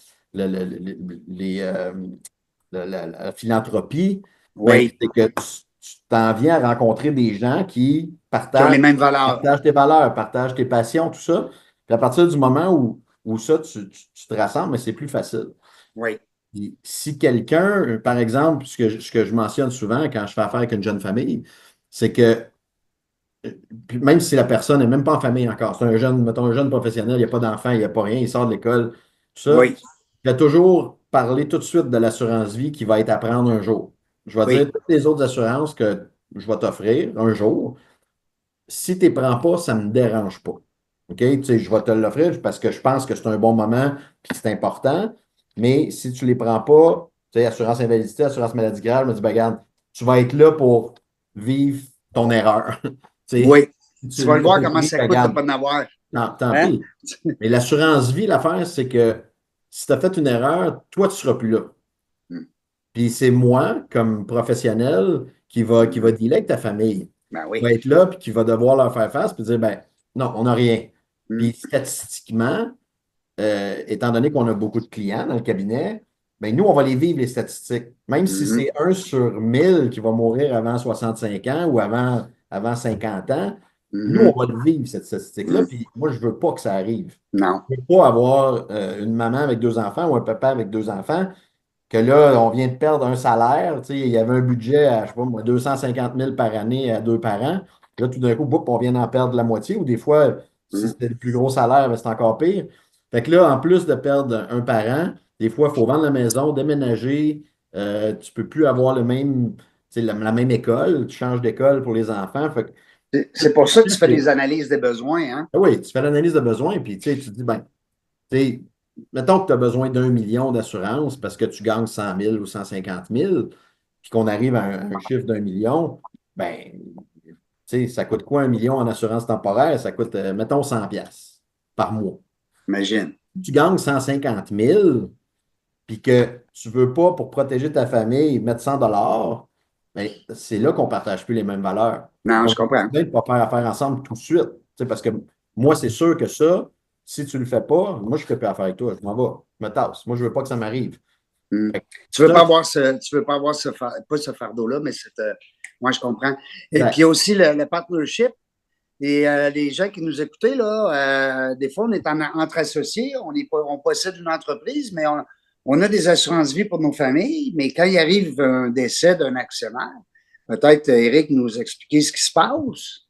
philanthropie, c'est que tu t'en viens à rencontrer des gens qui partagent les mêmes valeurs. Partagent tes valeurs, partagent tes passions, tout ça. Puis à partir du moment où ça, tu te rassembles, mais c'est plus facile. Oui. Puis si quelqu'un, par exemple, ce que je mentionne souvent quand je fais affaire avec une jeune famille, c'est que même si la personne n'est même pas en famille encore, c'est un jeune, mettons, un jeune professionnel, il n'y a pas d'enfant, il n'y a pas rien, il sort de l'école, tout ça, je vais toujours parler tout de suite de l'assurance vie qui va être à prendre un jour. Je vais dire toutes les autres assurances que je vais t'offrir un jour. Si tu ne les prends pas, ça ne me dérange pas. OK? Tu sais, je vais te l'offrir parce que je pense que c'est un bon moment et que c'est important. Mais si tu ne les prends pas, tu sais, assurance invalidité, assurance maladie grave, je me dis, ben, regarde, tu vas être là pour vivre ton erreur. Tu vas le voir comment ça coûte de ne pas en avoir. Non, tant pis. Mais l'assurance vie, l'affaire, c'est que si tu as fait une erreur, toi, tu ne seras plus là. Puis c'est moi, comme professionnel, qui va dealer avec ta famille. Qui va être là, puis qui va devoir leur faire face, puis dire, ben non, on n'a rien. Puis statistiquement, étant donné qu'on a beaucoup de clients dans le cabinet, ben nous, on va les vivre, les statistiques. Même si c'est 1 sur 1000 qui va mourir avant 65 ans ou avant 50 ans, nous, on va le vivre, cette statistique-là. Puis moi, je ne veux pas que ça arrive. Non. Je ne veux pas avoir une maman avec 2 enfants ou un papa avec 2 enfants que là, on vient de perdre un salaire. Il y avait un budget à, je sais pas moi, 250 000 par année à 2 parents. Là, tout d'un coup, on vient d'en perdre la moitié. Ou des fois, si c'était le plus gros salaire, ben, c'est encore pire. Fait que là, en plus de perdre un parent, des fois, il faut vendre la maison, déménager. Tu ne peux plus avoir la même école. Tu changes d'école pour les enfants. C'est pour ça que tu fais des analyses des besoins. Hein? Oui, tu fais l'analyse de besoins. Puis tu te dis, ben, mettons que tu as besoin d'1 million d'assurance parce que tu gagnes 100 000 ou 150 000, puis qu'on arrive à un chiffre d'1 million, ben, ça coûte quoi 1 million en assurance temporaire? Ça coûte, mettons, 100 piastres par mois. Imagine. Tu gagnes 150 000, puis que tu ne veux pas, pour protéger ta famille, mettre 100 ben, c'est là qu'on ne partage plus les mêmes valeurs. Non, je comprends. On ne peut pas faire affaire ensemble tout de suite. Parce que moi, c'est sûr que ça, si tu ne le fais pas, moi, je ne fais plus affaire avec toi. Je m'en vais. Je me tasse. Moi, je ne veux pas que ça m'arrive. Tu ne veux pas avoir pas ce fardeau-là, mais moi, je comprends. Et puis, il y a aussi le partnership. les gens qui nous écoutaient, là, des fois, on est entre associés, on possède une entreprise, mais on a des assurances-vie pour nos familles, mais quand il arrive un décès d'un actionnaire, peut-être, Éric, nous expliquer ce qui se passe.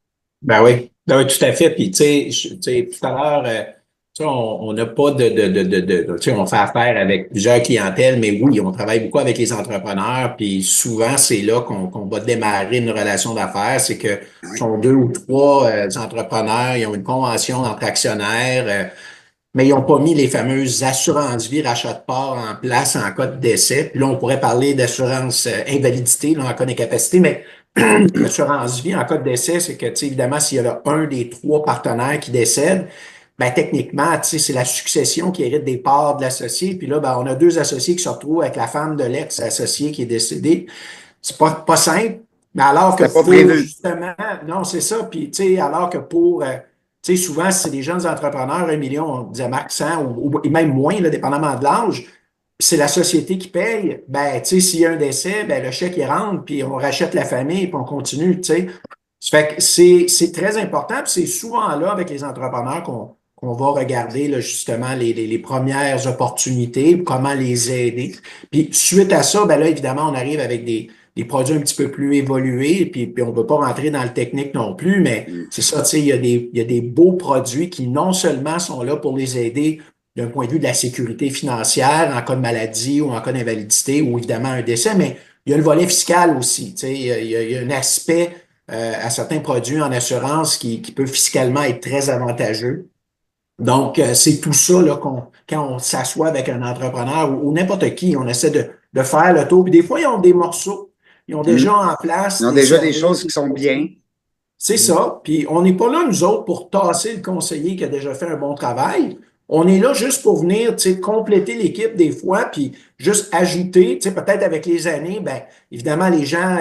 Ben oui, tout à fait. Puis, tu sais, tout à l'heure, on n'a pas tu sais, on fait affaire avec plusieurs clientèles, mais oui, on travaille beaucoup avec les entrepreneurs, puis souvent, c'est là qu'on va démarrer une relation d'affaires. C'est que sont deux ou trois entrepreneurs, ils ont une convention entre actionnaires, mais ils n'ont pas mis les fameuses assurances-vie, rachat de part en place en cas de décès. Puis là, on pourrait parler d'assurance invalidité, là, en cas d'incapacité, mais l'assurance-vie en cas de décès, c'est que, tu sais, évidemment, s'il y a un des trois partenaires qui décède, ben techniquement, tu sais, c'est la succession qui hérite des parts de l'associé. Puis là, ben, on a deux associés qui se retrouvent avec la femme de l'ex-associé qui est décédée. C'est pas simple, mais alors que pas pour, prévu. justement, non, c'est ça. Puis, tu sais, alors que pour, tu sais, souvent, si c'est des jeunes entrepreneurs, 1 million, on disait max 100 ou même moins, là, dépendamment de l'âge, c'est la société qui paye. Ben, tu sais, s'il y a un décès, ben, le chèque, il rentre, puis on rachète la famille, puis on continue, tu sais. Ça fait que c'est très important, puis c'est souvent là, avec les entrepreneurs, qu'on va regarder là, justement les premières opportunités, comment les aider. Puis suite à ça, ben là, évidemment, on arrive avec des produits un petit peu plus évolués, puis on ne peut pas rentrer dans le technique non plus, mais c'est ça, tu sais, il y a des beaux produits qui non seulement sont là pour les aider d'un point de vue de la sécurité financière en cas de maladie ou en cas d'invalidité ou évidemment un décès, mais il y a le volet fiscal aussi, tu sais, il y a un aspect à certains produits en assurance qui peut fiscalement être très avantageux. Donc, c'est tout ça là, quand on s'assoit avec un entrepreneur ou n'importe qui, on essaie de faire le tour. Puis des fois, ils ont des morceaux, ils ont déjà en place. Ils ont déjà des choses qui sont bien. C'est ça. Puis on n'est pas là, nous autres, pour tasser le conseiller qui a déjà fait un bon travail. On est là juste pour venir, tu sais, compléter l'équipe des fois, puis juste ajouter, tu sais, peut-être avec les années, ben évidemment, les gens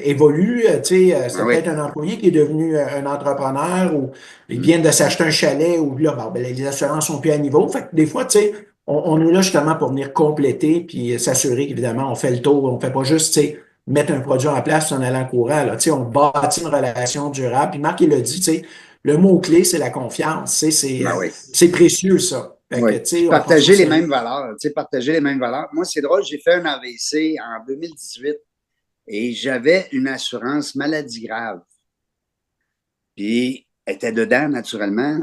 évoluent, tu sais, c'est peut-être un employé qui est devenu un entrepreneur ou ils viennent de s'acheter un chalet ou là, ben, les assurances sont plus à niveau. Fait que des fois, tu sais, on est là justement pour venir compléter puis s'assurer qu'évidemment, on fait le tour, on fait pas juste, tu sais, mettre un produit en place en allant courant. Là. Tu sais, on bâtit une relation durable. Puis Marc, il l'a dit, tu sais, le mot-clé, c'est la confiance. Tu sais, c'est précieux, ça. Fait que, tu sais, partager les mêmes valeurs. Tu sais, partager les mêmes valeurs. Moi, c'est drôle, j'ai fait un AVC en 2018 et j'avais une assurance maladie grave. Puis, elle était dedans, naturellement,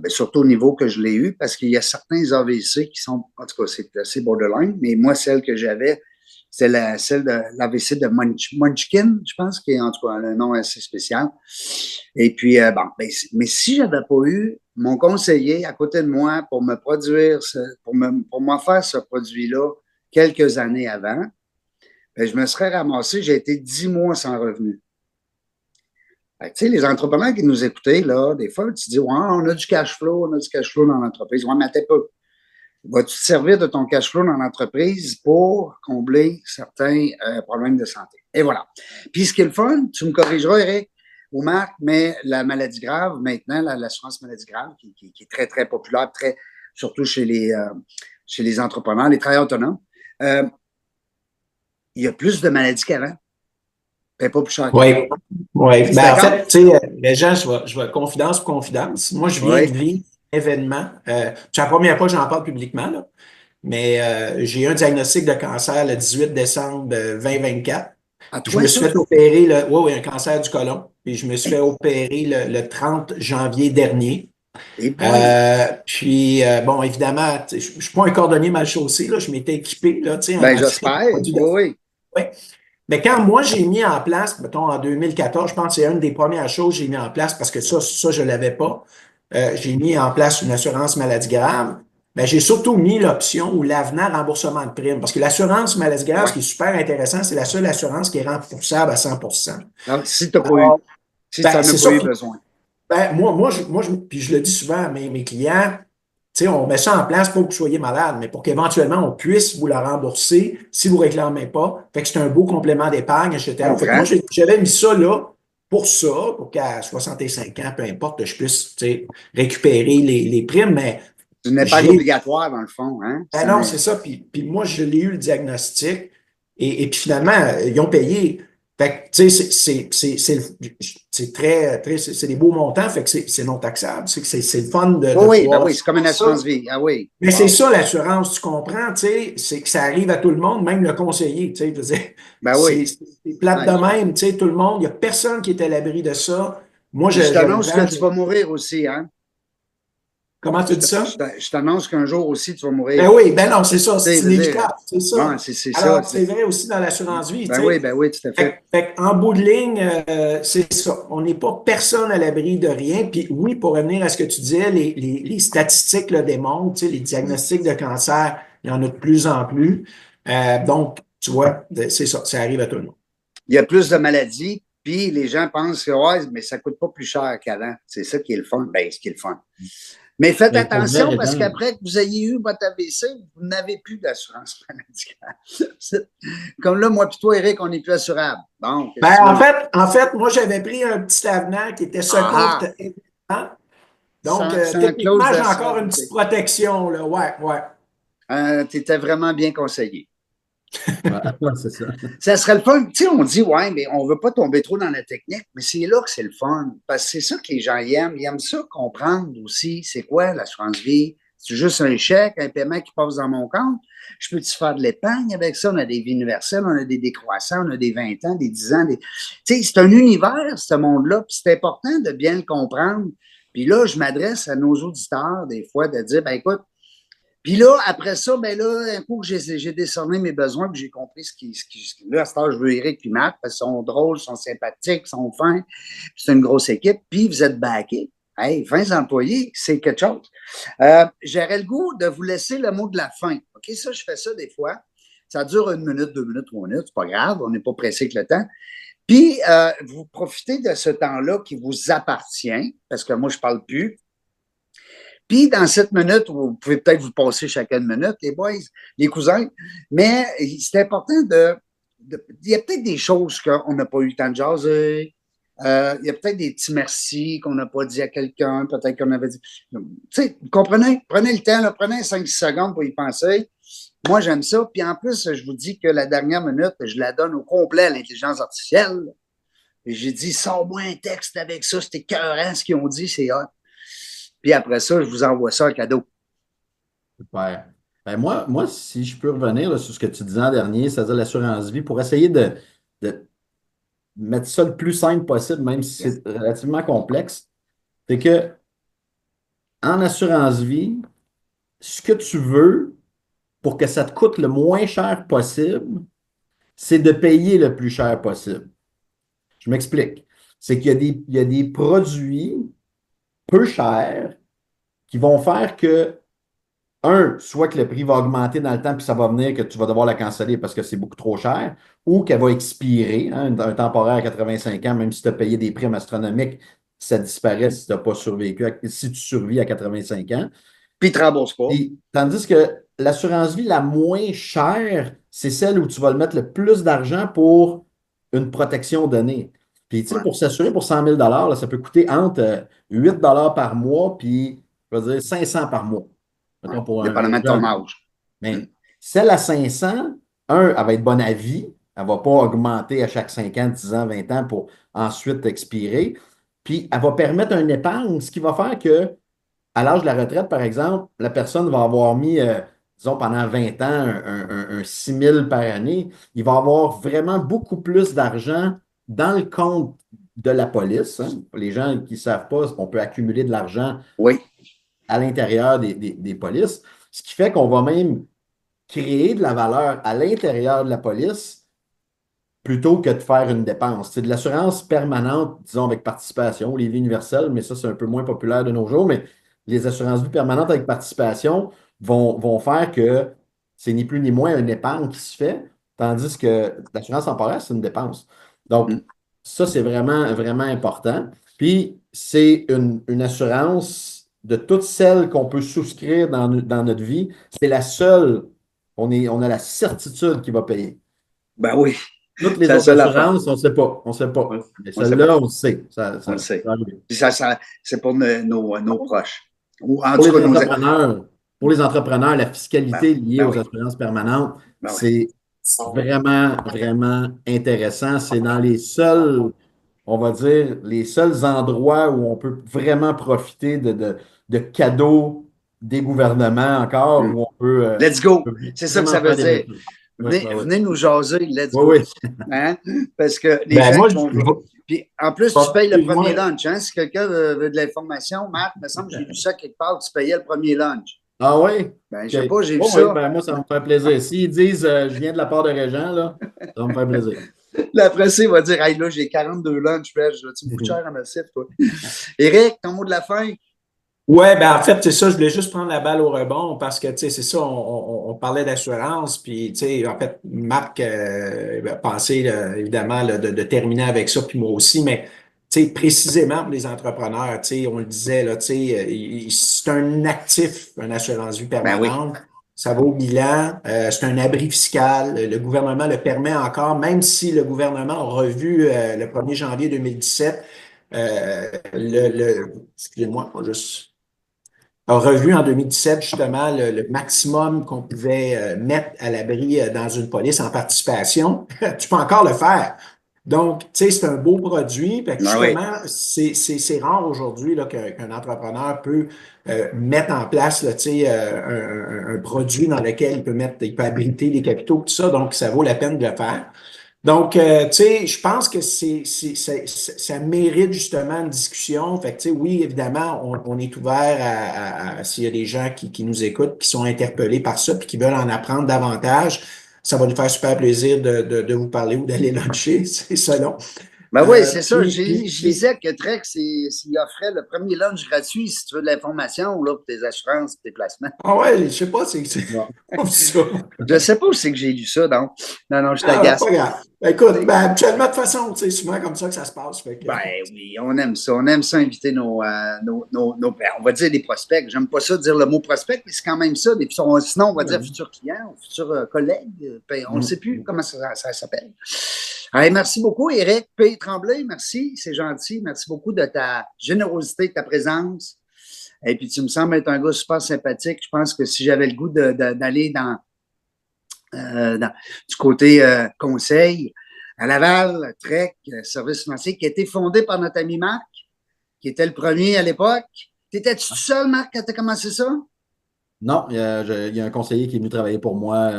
surtout au niveau que je l'ai eu, parce qu'il y a certains AVC qui sont, en tout cas, c'est assez borderline, mais moi, celle que j'avais, c'est celle de l'AVC de Munchkin, je pense, qui est en tout cas un nom assez spécial. Et puis, mais si je n'avais pas eu mon conseiller à côté de moi pour me produire, pour m'offrir ce produit-là quelques années avant, ben, je me serais ramassé, j'ai été 10 mois sans revenu. Tu sais, les entrepreneurs qui nous écoutaient, là, des fois, tu te dis, ouais, on a du cash flow dans l'entreprise. Ouais, mais t'es pas. Vas-tu te servir de ton cash flow dans l'entreprise pour combler certains problèmes de santé? Et voilà. Puis, ce qui est le fun, tu me corrigeras, Eric ou Marc, mais la maladie grave, maintenant, l'assurance maladie grave, qui est très, très populaire, surtout chez les entrepreneurs, les travailleurs autonomes, il y a plus de maladies qu'avant. Pas plus cher. Oui. Ben, en fait, tu sais, les gens, je vais confidence pour confidence. Moi, je viens de vivre événement. C'est la première fois que j'en parle publiquement, là. Mais j'ai eu un diagnostic de cancer le 18 décembre 2024. Je me suis fait opérer, un cancer du côlon. Puis je me suis fait opérer le 30 janvier dernier. Bon, évidemment, je ne suis pas un cordonnier mal chaussé, là. Je m'étais équipé, là, tu sais. Ben, j'espère, oui. Mais quand moi, j'ai mis en place, mettons, en 2014, je pense que c'est une des premières choses que j'ai mis en place, parce que ça je ne l'avais pas. J'ai mis en place une assurance maladie grave. Ben, j'ai surtout mis l'option ou l'avenant remboursement de prime. Parce que l'assurance maladie grave, ce qui est super intéressant, c'est la seule assurance qui est remboursable à 100%. Donc, si tu n'as pas eu, si tu n'en as pas eu besoin. Ben, moi, puis je le dis souvent à mes clients, tu sais, on met ça en place pour que vous soyez malade, mais pour qu'éventuellement on puisse vous la rembourser si vous ne réclamez pas. Fait que c'est un beau complément d'épargne, etc. Fait que moi, j'avais mis ça là pour qu'à 65 ans, peu importe, je puisse récupérer les primes, mais ce n'est pas obligatoire, dans le fond. Hein? Ben non, c'est ça. Puis moi, je l'ai eu le diagnostic et puis finalement, ils ont payé Fait que, tu sais, c'est très, très, c'est des beaux montants, fait que c'est non taxable. C'est le fun de oui, pouvoir c'est comme une assurance-vie. Ah oui. Mais c'est ça, l'assurance, tu comprends, tu sais, c'est que ça arrive à tout le monde, même le conseiller, tu sais, je veux dire, c'est plate de même, tu sais, tout le monde, il n'y a personne qui est à l'abri de ça. Moi, je t'annonce que tu vas mourir aussi, hein? Comment tu dis ça? Je t'annonce qu'un jour aussi, tu vas mourir. Ben oui, ben non, c'est ça, c'est inévitable, c'est ça. Ouais, c'est Alors, ça. c'est vrai aussi dans l'assurance vie, ben oui, tout à fait. En bout de ligne, c'est ça. On n'est pas personne à l'abri de rien. Puis oui, pour revenir à ce que tu disais, les statistiques le démontrent, tu sais, les diagnostics de cancer, il y en a de plus en plus. Donc, tu vois, c'est ça, ça arrive à tout le monde. Il y a plus de maladies, puis les gens pensent que ouais, mais ça ne coûte pas plus cher qu'avant. C'est ça qui est le fun. Ben, ce qui est le fun. Mais faites attention parce qu'après que vous ayez eu votre AVC, vous n'avez plus d'assurance maladie. Comme là, moi et toi, Eric, on n'est plus assurable. Bon, en fait, moi, j'avais pris un petit avenant qui était secours. Donc, techniquement, j'ai encore une petite protection. Là. Ouais. Tu étais vraiment bien conseillé. C'est ça. Ça serait le fun. Tu sais, on dit, ouais, mais on ne veut pas tomber trop dans la technique, mais c'est là que c'est le fun. Parce que c'est ça que les gens aiment. Ils aiment ça comprendre aussi. C'est quoi l'assurance vie? C'est juste un chèque, un paiement qui passe dans mon compte. Je peux-tu faire de l'épargne avec ça? On a des vies universelles, on a des décroissants, on a des 20 ans, des 10 ans. Tu sais, c'est un univers, ce monde-là. Puis c'est important de bien le comprendre. Puis là, je m'adresse à nos auditeurs, des fois, de dire, ben écoute, puis là, après ça, ben là, un coup que j'ai décerné mes besoins, puis j'ai compris là, à ce temps, je veux Eric puis Matt, parce qu'ils sont drôles, ils sont sympathiques, ils sont fins, c'est une grosse équipe, puis vous êtes backés. Hey, 20 employés, c'est quelque chose. J'aurais le goût de vous laisser le mot de la fin. OK, ça, je fais ça des fois. Ça dure 1 minute, 2 minutes, 3 minutes, c'est pas grave, on n'est pas pressé avec le temps. Puis, vous profitez de ce temps-là qui vous appartient, parce que moi, je parle plus. Puis, dans 7 minutes, vous pouvez peut-être vous passer chacun une minute, les boys, les cousins, mais c'est important il y a peut-être des choses qu'on n'a pas eu le temps de jaser. Il y a peut-être des petits merci qu'on n'a pas dit à quelqu'un, peut-être qu'on avait dit. Tu sais, comprenez, prenez le temps, là, prenez 5-6 secondes pour y penser. Moi, j'aime ça. Puis en plus, je vous dis que la dernière minute, je la donne au complet à l'intelligence artificielle. Et j'ai dit, sors-moi un texte avec ça, c'était écœurant ce qu'ils ont dit, c'est hot. Puis après ça, je vous envoie ça en cadeau. Super. Ben moi, si je peux revenir là, sur ce que tu disais en dernier, c'est-à-dire l'assurance vie, pour essayer de mettre ça le plus simple possible, même si c'est relativement complexe, c'est que en assurance vie, ce que tu veux pour que ça te coûte le moins cher possible, c'est de payer le plus cher possible. Je m'explique. C'est qu'il y a des produits peu chers qui vont faire que, soit que le prix va augmenter dans le temps, puis ça va venir que tu vas devoir la canceller parce que c'est beaucoup trop cher, ou qu'elle va expirer, hein, un temporaire à 85 ans, même si tu as payé des primes astronomiques, ça disparaît si tu n'as pas survécu, si tu survis à 85 ans. Puis tu ne rembourses pas. Tandis que l'assurance vie la moins chère, c'est celle où tu vas le mettre le plus d'argent pour une protection donnée. Puis, tu sais, pour s'assurer pour 100 000 là, ça peut coûter entre 8 par mois puis, je veux dire, 500 par mois. Dépendamment de ton âge. Mais celle à 500, elle va être bonne à vie. Elle ne va pas augmenter à chaque 5 ans, 10 ans, 20 ans pour ensuite expirer. Puis, elle va permettre un épargne, ce qui va faire que, à l'âge de la retraite, par exemple, la personne va avoir mis, disons, pendant 20 ans, un 6 000 par année. Il va avoir vraiment beaucoup plus d'argent dans le compte de la police. Hein. Pour les gens qui ne savent pas, on peut accumuler de l'argent à l'intérieur des polices, ce qui fait qu'on va même créer de la valeur à l'intérieur de la police plutôt que de faire une dépense. C'est de l'assurance permanente, disons, avec participation, les vies universelles, mais ça, c'est un peu moins populaire de nos jours, mais les assurances vie permanentes avec participation vont faire que c'est ni plus ni moins une épargne qui se fait, tandis que l'assurance temporaire, c'est une dépense. Donc, ça, c'est vraiment, vraiment important. Puis, c'est une assurance de toutes celles qu'on peut souscrire dans notre vie. C'est la seule, on a la certitude qu'il va payer. Ben oui. Toutes les autres assurances, on ne sait pas. On ne sait pas. Mais celle-là, on le sait. On le sait. Puis c'est pour nos proches. Pour les entrepreneurs, la fiscalité liée aux assurances permanentes, c'est vraiment, vraiment intéressant. C'est dans les seuls, on va dire, les seuls endroits où on peut vraiment profiter de cadeaux des gouvernements encore, où on peut, Let's go! C'est ça que vraiment ça veut faire des dire. trucs. Venez nous jaser, let's go. Oui, oui. Hein? Parce que les gens moi, qui vont... Puis en plus, tu payes le premier lunch. Hein? Si quelqu'un veut de l'information, Marc, il me semble que j'ai vu ça quelque part, tu payais le premier lunch. Ah oui? Ben, je sais pas, j'ai vu Oui, ça. ben, moi, ça va me faire plaisir. S'ils disent je viens de la part de Régent, là, ça va me faire plaisir. Là, après ça, il va dire hey, là, j'ai 42 lunchs, tu me coûtes cher à massif, toi. Éric, ton mot de la fin? Ouais, ben en fait, c'est ça, je voulais juste prendre la balle au rebond parce que, tu sais, c'est ça, on parlait d'assurance, puis, tu sais, en fait, Marc a pensé, évidemment, de terminer avec ça, puis moi aussi, mais, tu sais, précisément pour les entrepreneurs, tu sais, on le disait, là, tu sais, c'est un actif, une assurance vie permanente. Ben oui. Ça va au bilan, c'est un abri fiscal, le gouvernement le permet encore, même si le gouvernement a revu le 1er janvier 2017 excusez-moi, pas juste a revu en 2017 justement le maximum qu'on pouvait mettre à l'abri dans une police en participation. Tu peux encore le faire. Donc, tu sais, c'est un beau produit. Fait que justement, c'est rare aujourd'hui là, qu'un entrepreneur peut mettre en place là, tu sais, un produit dans lequel il peut abriter les capitaux, tout ça. Donc, ça vaut la peine de le faire. Donc, tu sais, je pense que ça mérite justement une discussion. Fait que, tu sais, oui, évidemment, on est ouvert à s'il y a des gens qui nous écoutent, qui sont interpellés par ça, puis qui veulent en apprendre davantage. Ça va nous faire super plaisir de vous parler ou d'aller luncher, c'est selon. Ben oui, c'est ça. Je disais que Trex, s'il offrait le premier lunch gratuit, si tu veux de l'information là, pour tes assurances, tes placements. Ah ouais, je sais pas, c'est ça. Je sais pas où c'est que j'ai lu ça, donc. Non, je t'agace. Pas grave. Écoute, habituellement, de toute façon, c'est souvent comme ça que ça se passe. Fait que... Ben oui, on aime ça. On aime ça inviter nos on va dire des prospects. J'aime pas ça dire le mot prospect, mais c'est quand même ça. Sinon, on va dire futurs clients, futurs collègues. On ne sait plus comment ça s'appelle. Allez, merci beaucoup, Éric P. Tremblay. Merci, c'est gentil. Merci beaucoup de ta générosité, de ta présence. Et puis, tu me sembles être un gars super sympathique. Je pense que si j'avais le goût d'aller du côté conseil, à Laval, TREC, service financier, qui a été fondé par notre ami Marc, qui était le premier à l'époque. T'étais-tu tout seul, Marc, quand tu as commencé ça? Non, il y a un conseiller qui est venu travailler pour moi.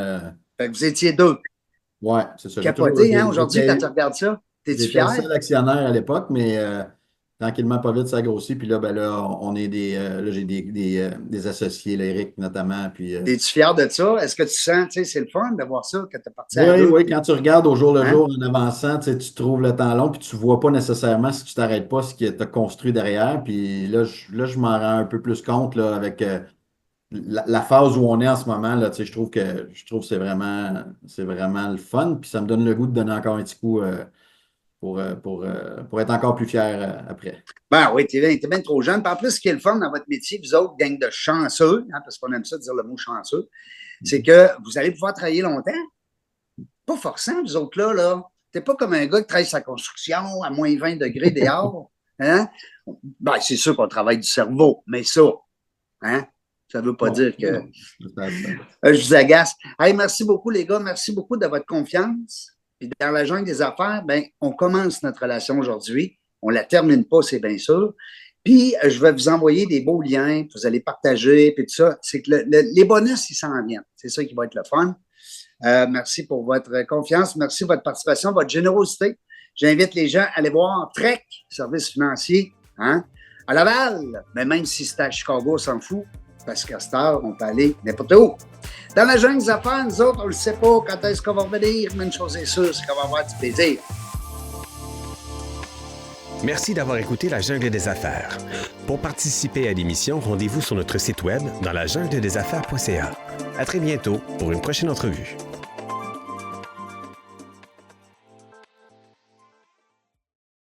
Fait que vous étiez deux. Oui, c'est ça. Capoté, hein, aujourd'hui, quand tu regardes ça. T'es-tu fier? J'étais le seul actionnaire à l'époque, mais tranquillement, pas vite, ça grossit. Puis là, on est là, j'ai des associés, l'Éric notamment. Puis, es-tu fier de ça? Est-ce que tu sens, tu sais, c'est le fun de voir ça quand tu es parti à deux? Oui, quand tu regardes au jour le jour en avançant, tu trouves le temps long, puis tu ne vois pas nécessairement, si tu ne t'arrêtes pas, ce qui t'a construit derrière. Puis là, je m'en rends un peu plus compte là, avec la phase où on est en ce moment. Là, je trouve que c'est vraiment le fun. Puis ça me donne le goût de donner encore un petit coup. Pour être encore plus fier après. Ben oui, t'es bien trop jeune. Puis en plus, ce qui est le fun dans votre métier, vous autres, gang de chanceux, hein, parce qu'on aime ça dire le mot chanceux, c'est que vous allez pouvoir travailler longtemps. Pas forcément, vous autres là. T'es pas comme un gars qui travaille sa construction à moins 20 degrés dehors. Hein? Ben, c'est sûr qu'on travaille du cerveau, mais ça, hein? Ça ne veut pas dire que je vous agace. Hey, merci beaucoup, les gars. Merci beaucoup de votre confiance. Puis dans la jungle des affaires, ben, on commence notre relation aujourd'hui. On ne la termine pas, c'est bien sûr. Puis, je vais vous envoyer des beaux liens, vous allez partager, puis tout ça. C'est que les bonus, ils s'en viennent. C'est ça qui va être le fun. Merci pour votre confiance. Merci pour votre participation, votre générosité. J'invite les gens à aller voir TREC, service financier, hein, à Laval. Mais même si c'est à Chicago, on s'en fout. Parce qu'à cette heure, on peut aller n'importe où. Dans la jungle des affaires, nous autres, on ne le sait pas quand est-ce qu'on va revenir, mais une chose est sûre, c'est qu'on va avoir du plaisir. Merci d'avoir écouté La Jungle des Affaires. Pour participer à l'émission, rendez-vous sur notre site web dans lajungledesaffaires.ca. À très bientôt pour une prochaine entrevue.